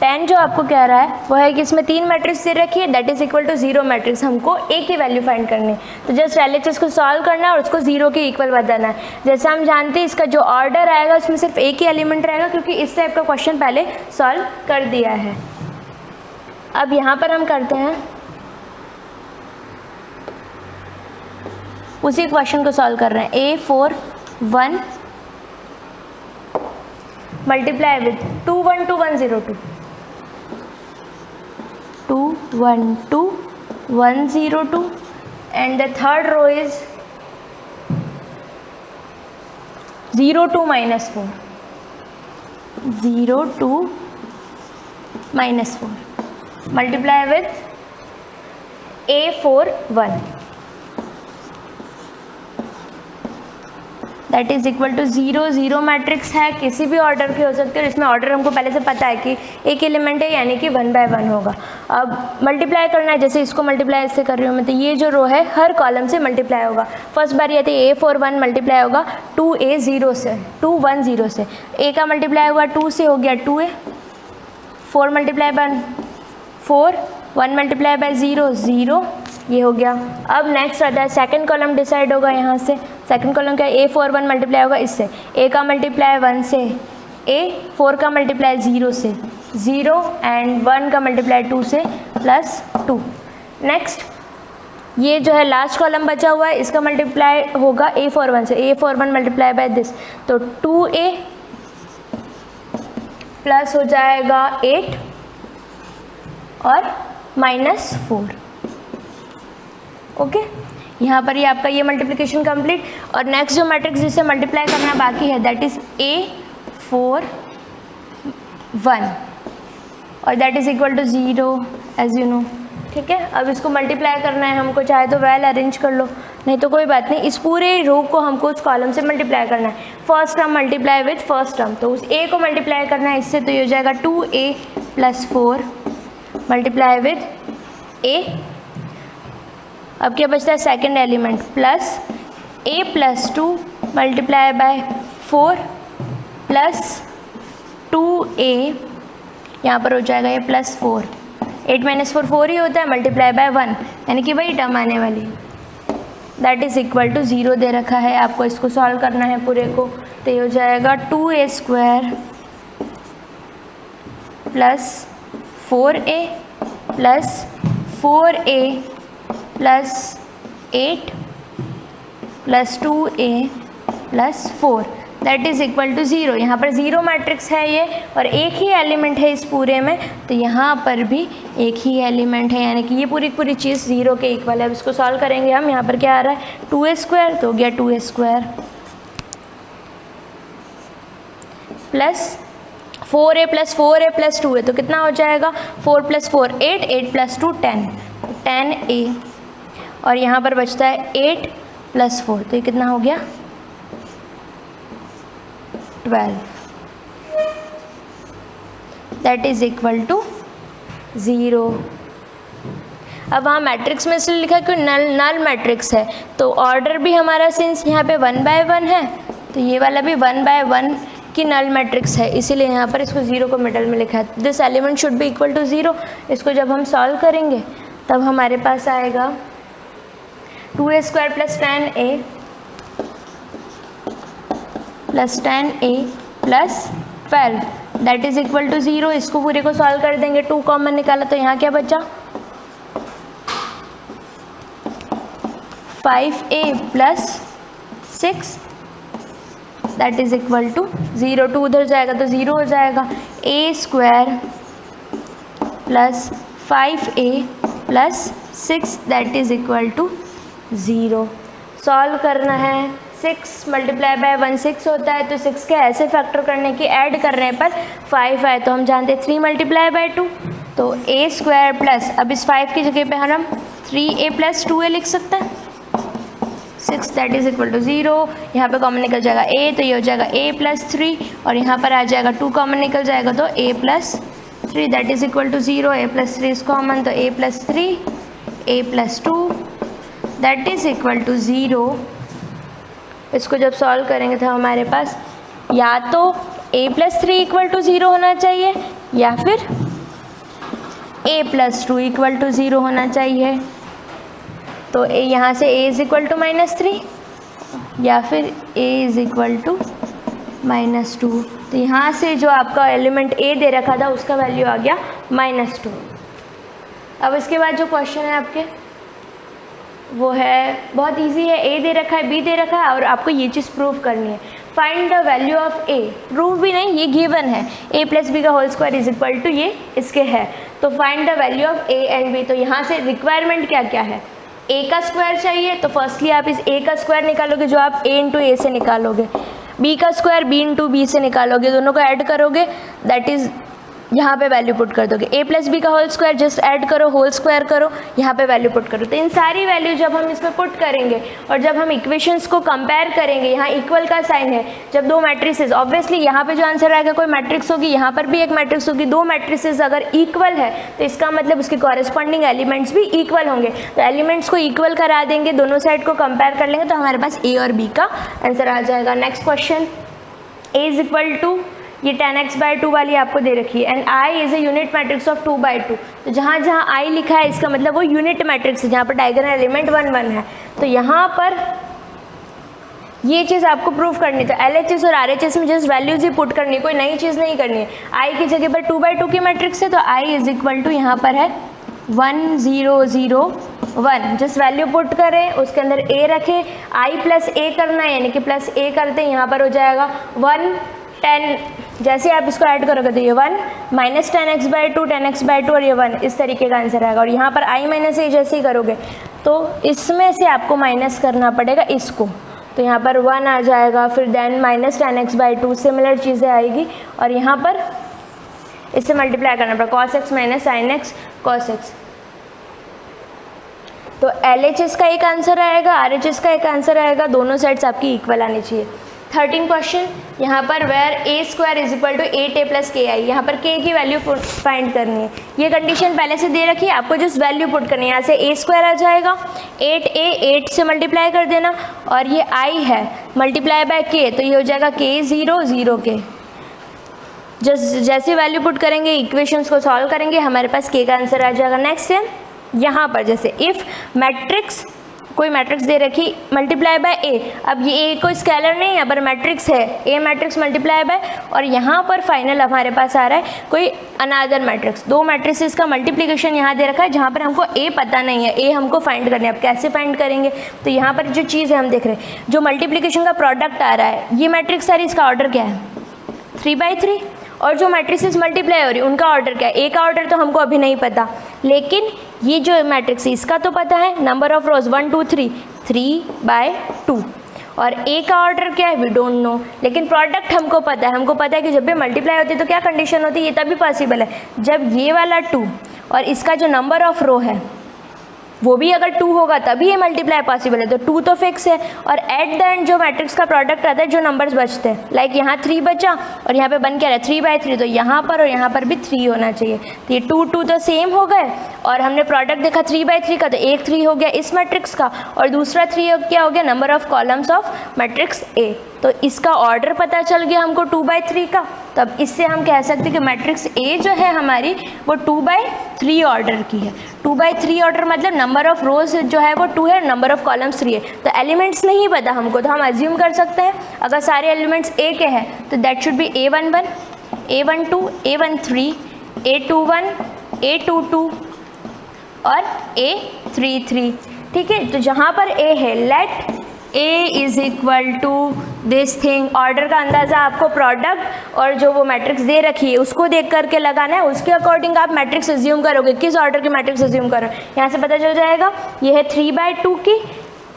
10 जो आपको कह रहा है वो है कि इसमें 3 मैट्रिक्स दे रखी है, that is equal to 0 matrix, हमको एक ही वैल्यू फाइंड करनी है। तो जस्ट LHS को सॉल्व करना है और उसको 0 के इक्वल बताना है। जैसे हम जानते हैं इसका जो ऑर्डर आएगा उसमें सिर्फ एक ही एलिमेंट रहेगा, क्योंकि इस टाइप का क्वेश्चन पहले सॉल्व कर दिया है। अब यहाँ पर हम करते हैं उसी क्वेश्चन को सॉल्व कर रहे हैं। A4 1 multiply with 2 1 2 1 0 2 2 1 2 1 0 2 and the third row is 0 2 minus 4 0 2 minus 4 multiply with A4 1 that is equal to 0 0 matrix है, किसी भी ऑर्डर के हो सकते हैं। इसमें ऑर्डर हमको पहले से पता है कि एक एलिमेंट है, यानी कि 1 by 1 होगा। अब मल्टीप्लाई करना है, जैसे इसको मल्टीप्लाई इससे कर रही हूँ मैं, तो ये जो रो है हर कॉलम से मल्टीप्लाई होगा। फर्स्ट बार ये थी A4 1 मल्टीप्लाई होगा 2A 0 से 2 1 0 से, A का मल्टीप्लाई हुआ 2 से हो गया 2A, 4 multiply by 4 1 multiply by 0 0, ये हो गया। अब नेक्स्ट आता है सेकंड कॉलम डिसाइड होगा यहाँ से। सेकंड कॉलम क्या है, A4 1 मल्टीप्लाई होगा इससे, A का मल्टीप्लाई 1 से A, 4 का मल्टीप्लाई 0 से 0 एंड 1 का मल्टीप्लाई 2 से प्लस 2। नेक्स्ट ये जो है लास्ट कॉलम बचा हुआ है, इसका मल्टीप्लाई होगा A4 1 से, A4 1 मल्टीप्लाई बाय दिस, तो 2A प्लस हो जाएगा 8 और माइनस 4। ओके, यहाँ पर ये आपका ये मल्टीप्लिकेशन कंप्लीट। और नेक्स्ट जो मैट्रिक्स जिसे मल्टीप्लाई करना बाकी है दैट इज A4 1 और that is equal to 0 as you know. ठीक है, अब इसको मल्टीप्लाई करना है हमको, चाहे तो वेल अरेंज कर लो, नहीं तो कोई बात नहीं। इस पूरे रो को हमको उस कॉलम से मल्टीप्लाई करना है। First term multiply with first term, तो उस A को मल्टीप्लाई करना है इससे, तो ये हो जाएगा 2A plus 4 multiply with A। अब क्या बचता है, second element plus A plus 2 multiply by 4 plus 2A, यहाँ पर हो जाएगा ये प्लस 4, 8 माइनस 4 4 ही होता है, मल्टीप्लाई बाय 1, यानी कि वही टर्म आने वाली है। दैट इज इक्वल टू 0 दे रखा है, आपको इसको सॉल्व करना है पूरे को। तो ये हो जाएगा 2A square plus 4A plus 4A plus 8 plus 2A plus 4 that is equal to 0। यहाँ पर 0 मैट्रिक्स है ये और एक ही एलिमेंट है इस पूरे में, तो यहाँ पर भी एक ही एलिमेंट है, यानी कि ये पूरी चीज़ 0 के इक्वल है। अब इसको सॉल्व करेंगे हम। यहाँ पर क्या आ रहा है 2A स्क्वायर, तो हो गया 2A square plus 4A plus 4A plus 2A, तो कितना हो जाएगा 4 प्लस 4 8 8 प्लस 2 10 10A, और यहाँ पर बचता है 8 प्लस 4, तो ये कितना हो गया 12, दैट इज इक्वल टू 0। अब वहाँ मैट्रिक्स में इसलिए लिखा कि नल मैट्रिक्स है, तो ऑर्डर भी हमारा सिंस यहाँ पे 1 by 1 है, तो ये वाला भी 1 by 1 की नल मैट्रिक्स है, इसीलिए यहाँ पर इसको 0 को मिडल में लिखा है। This element should be equal to 0। इसको जब हम सॉल्व करेंगे तब हमारे पास आएगा 2A square plus 10A plus 10A plus 12 that is equal to 0। इसको पूरे को सॉल्व कर देंगे, 2 कॉमन निकाला तो यहाँ क्या बचा 5A plus 6 that is equal to 0। 2 उधर जाएगा तो 0 हो जाएगा। A square plus 5A plus 6 that is equal to 0। Solve करना है, 6 मल्टीप्लाई बाय 1 6 होता है, तो 6 के ऐसे फैक्टर करने की ऐड करने पर 5 आए, तो हम जानते हैं 3 मल्टीप्लाई बाय 2, तो A स्क्वायर प्लस, अब इस 5 की जगह पे हम 3A प्लस 2A लिख सकते हैं, 6 दैट इज इक्वल टू 0। यहाँ पे कॉमन निकल जाएगा A, तो ये हो जाएगा A प्लस 3, और यहाँ पर आ जाएगा 2 कॉमन निकल जाएगा तो A plus 3 that is equal to 0। A plus 3 is common, तो A plus 3 A plus 2 that is equal to 0। इसको जब सॉल्व करेंगे तो हमारे पास या तो a+3 इक्वल टू 0 होना चाहिए या फिर a+2 इक्वल टू 0 होना चाहिए। तो यहाँ से a इज़ इक्वल टू -3 या फिर a इज़ इक्वल टू -2। तो यहाँ से जो आपका एलिमेंट a दे रखा था उसका वैल्यू आ गया -2। अब इसके बाद जो क्वेश्चन है आपके वो है बहुत इजी है, a दे रखा है, b दे रखा है और आपको ये चीज़ प्रूव करनी है। Find the value of a, prove भी नहीं, ये गिवन है, a+b का whole square is equal to ये इसके है। तो find the value of a and b। तो यहाँ से रिक्वायरमेंट क्या क्या है, a का स्क्वायर चाहिए, तो फर्स्टली आप इस a का स्क्वायर निकालोगे जो आप a इंटू ए से निकालोगे, b का स्क्वायर b इंटू बी से निकालोगे, दोनों को ऐड करोगे, दैट इज़ यहाँ पे वैल्यू पुट कर दोगे। a+b का होल स्क्वायर जस्ट ऐड करो, होल स्क्वायर करो, यहाँ पे वैल्यू पुट करो। तो इन सारी वैल्यू जब हम इसमें पुट करेंगे और जब हम इक्वेशंस को कंपेयर करेंगे, यहाँ इक्वल का साइन है, जब दो मैट्रिसेस, ऑब्वियसली यहाँ पे जो आंसर आएगा कोई मैट्रिक्स होगी, यहाँ पर भी एक मैट्रिक्स होगी, दो मैट्रिसेस अगर इक्वल है तो इसका मतलब उसके कॉरेस्पॉन्डिंग एलिमेंट्स भी इक्वल होंगे। तो एलिमेंट्स को इक्वल करा देंगे, दोनों साइड को कंपेयर कर लेंगे तो हमारे पास a और b का आंसर आ जाएगा। Next question, a is equal to, ये 10x/2 वाली आपको दे रखी है, and i is a unit matrix of 2/2। तो जहाँ जहाँ i लिखा है इसका मतलब वो यूनिट मैट्रिक्स है, जहाँ पर डायगोनल एलिमेंट 1 1 है। तो यहाँ पर ये चीज़ आपको प्रूव करनी है। LHS और RHS में जस्ट वैल्यूज ही पुट करनी है, कोई नई चीज़ नहीं करनी है। i की जगह पर 2/2 की मैट्रिक्स है तो i इज इक्वल टू यहाँ पर है 1 0 0 1, जस्ट वैल्यू पुट करें, उसके अंदर a रखें, i प्लस a करना है यानी कि प्लस a करते हैं, यहाँ पर हो जाएगा 1 10, जैसे आप इसको ऐड करोगे तो ये 1 -10x/2 10x/2 और ये 1, इस तरीके का आंसर आएगा। और यहाँ पर i - a जैसे ही करोगे तो इसमें से आपको माइनस करना पड़ेगा इसको, तो यहाँ पर 1 आ जाएगा, फिर देन -10x/2 सिमिलर चीज़ें आएगी और यहाँ पर इससे मल्टीप्लाई करना पड़ेगा cos x - sin x cos x। तो LHS का एक आंसर आएगा, RHS का एक आंसर आएगा, दोनों साइड्स आपकी इक्वल आनी चाहिए। 13 क्वेश्चन, यहाँ पर where a² is equal to 8a + ki, यहाँ पर k की वैल्यू फाइंड करनी है। ये कंडीशन पहले से दे रखी है, आपको जस्ट वैल्यू पुट करनी है। यहाँ से a² आ जाएगा, 8a 8 से मल्टीप्लाई कर देना और ये i है मल्टीप्लाई बाय k, तो ये हो जाएगा k 0 0 k। जैसे वैल्यू पुट करेंगे, इक्वेशंस को सॉल्व करेंगे, हमारे पास k का आंसर आ जाएगा। नेक्स्ट है यहाँ पर जैसे इफ़ मैट्रिक्स, कोई मैट्रिक्स दे रखी मल्टीप्लाई बाय a, अब ये a कोई स्केलर नहीं, यहाँ पर मैट्रिक्स है, a मैट्रिक्स मल्टीप्लाई बाय, और यहाँ पर फाइनल हमारे पास आ रहा है कोई अनादर मैट्रिक्स। दो मैट्रिक्स का मल्टीप्लिकेशन यहाँ दे रखा है जहाँ पर हमको a पता नहीं है, a हमको फाइंड करना है। अब कैसे फाइंड करेंगे, तो यहाँ पर जो चीज़ है हम देख रहे हैं, जो मल्टीप्लिकेशन का प्रोडक्ट आ रहा है, ये मैट्रिक्स सारी, इसका ऑर्डर क्या है 3/3, और जो मैट्रिसेस मल्टीप्लाई हो रही है उनका ऑर्डर क्या है, ए का ऑर्डर तो हमको अभी नहीं पता, लेकिन ये जो मैट्रिक्स है इसका तो पता है, नंबर ऑफ रोज 1 2 3 3/2, और ए का ऑर्डर क्या है वी डोंट नो, लेकिन प्रोडक्ट हमको पता है। हमको पता है कि जब भी मल्टीप्लाई होती है तो क्या कंडीशन होती है, ये तभी पॉसिबल है जब ये वाला 2 और इसका जो नंबर ऑफ रो है वो भी अगर 2 होगा तभी ये मल्टीप्लाई पॉसिबल है। तो 2 तो फिक्स है, और एट द एंड जो मैट्रिक्स का प्रोडक्ट आता है, जो नंबर्स बचते हैं, लाइक यहाँ 3 बचा और यहाँ पे बन क्या रहा है 3/3, तो यहाँ पर और यहाँ पर भी 3 होना चाहिए। तो ये 2 2 तो सेम हो गए, और हमने प्रोडक्ट देखा 3/3 का, तो एक 3 हो गया इस मैट्रिक्स का और दूसरा 3 क्या हो गया, number of columns of matrix A. तो इसका ऑर्डर पता चल गया हमको 2/3 का, तब इससे हम कह सकते हैं कि मैट्रिक्स ए जो है हमारी वो 2/3 ऑर्डर की है। 2/3 ऑर्डर मतलब नंबर ऑफ रोज जो है वो 2 है, नंबर ऑफ कॉलम्स 3 है। तो एलिमेंट्स नहीं पता हमको, तो हम अज्यूम कर सकते हैं अगर सारे एलिमेंट्स ए के हैं तो that should be A11 A12 A13 A21 A22 और A33। ठीक है, तो जहाँ पर ए है, let A is equal to this thing. Order का अंदाज़ा आपको प्रोडक्ट और जो वो मैट्रिक्स दे रखी है उसको देख करके लगाना है, उसके अकॉर्डिंग आप मैट्रिक्स अज्यूम करोगे, किस ऑर्डर के मैट्रिक्स अज्यूम करो, यहाँ से पता चल जाएगा। ये है 3/2 की,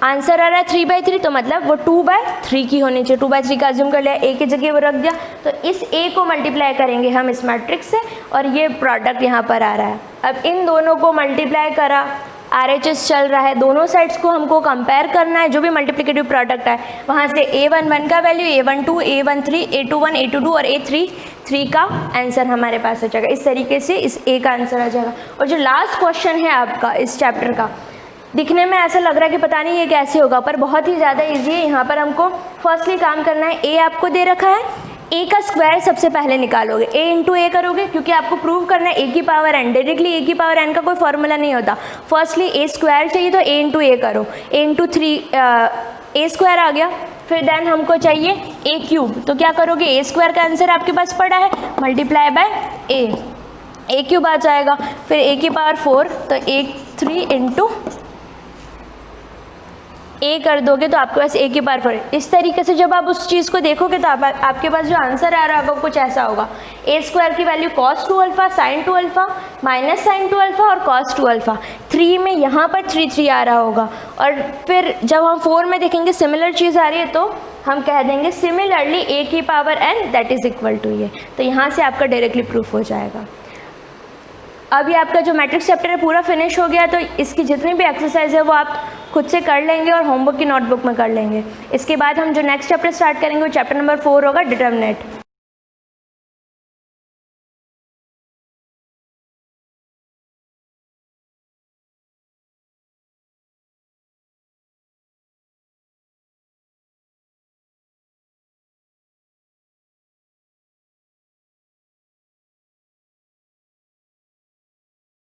आंसर आ रहा है 3/3, तो मतलब वो 2/3 की होनी चाहिए। 2/3 का अज्यूम कर लिया, ए की जगह वो रख दिया, तो इस ए को मल्टीप्लाई करेंगे हम इस मैट्रिक्स से, और ये प्रोडक्ट यहाँ पर आ रहा है। अब इन दोनों को मल्टीप्लाई करा, RHS चल रहा है, दोनों साइड्स को हमको कंपेयर करना है, जो भी मल्टीप्लिकेटिव प्रोडक्ट है वहाँ से A11 का value, A12 A13 A21 A22 और A33 का आंसर हमारे पास आ जाएगा। इस तरीके से इस A का आंसर आ जाएगा। और जो लास्ट क्वेश्चन है आपका इस चैप्टर का, दिखने में ऐसा लग रहा है कि पता नहीं ये कैसे होगा, पर बहुत ही ज़्यादा ईजी है। यहाँ पर हमको फर्स्टली काम करना है, ए आपको दे रखा है, ए का स्क्वायर सबसे पहले निकालोगे, ए इंटू ए करोगे, क्योंकि आपको प्रूव करना है ए की पावर एन। डायरेक्टली ए की पावर एन का कोई फॉर्मूला नहीं होता, फर्स्टली ए स्क्वायर चाहिए तो ए इंटू ए करो, ए इंटू 3 ए स्क्वायर आ गया। फिर देन हमको चाहिए ए क्यूब, तो क्या करोगे, ए स्क्वायर का आंसर आपके पास पड़ा है, मल्टीप्लाई बाय ए क्यूब आ जाएगा। फिर ए की पावर 4, तो ए 3 इंटू ए कर दोगे तो आपके पास ए की पावर 4। इस तरीके से जब आप उस चीज़ को देखोगे तो आपके पास जो आंसर आ रहा होगा कुछ ऐसा होगा, ए स्क्वायर की value cos 2 alpha, sin 2 alpha, minus sin 2 alpha और cos 2 अल्फ़ा। 3 में यहाँ पर 3 आ रहा होगा, और फिर जब हम 4 में देखेंगे सिमिलर चीज़ आ रही है तो हम कह देंगे सिमिलरली ए की power n that is equal to ये। तो यहाँ से आपका डायरेक्टली प्रूफ हो जाएगा। अभी आपका जो मैट्रिक्स चैप्टर है पूरा फिनिश हो गया, तो इसकी जितनी भी एक्सरसाइज है वो आप खुद से कर लेंगे और होमवर्क की नोटबुक में कर लेंगे। इसके बाद हम जो नेक्स्ट चैप्टर स्टार्ट करेंगे वो चैप्टर नंबर 4 होगा, डिटर्मिनेंट।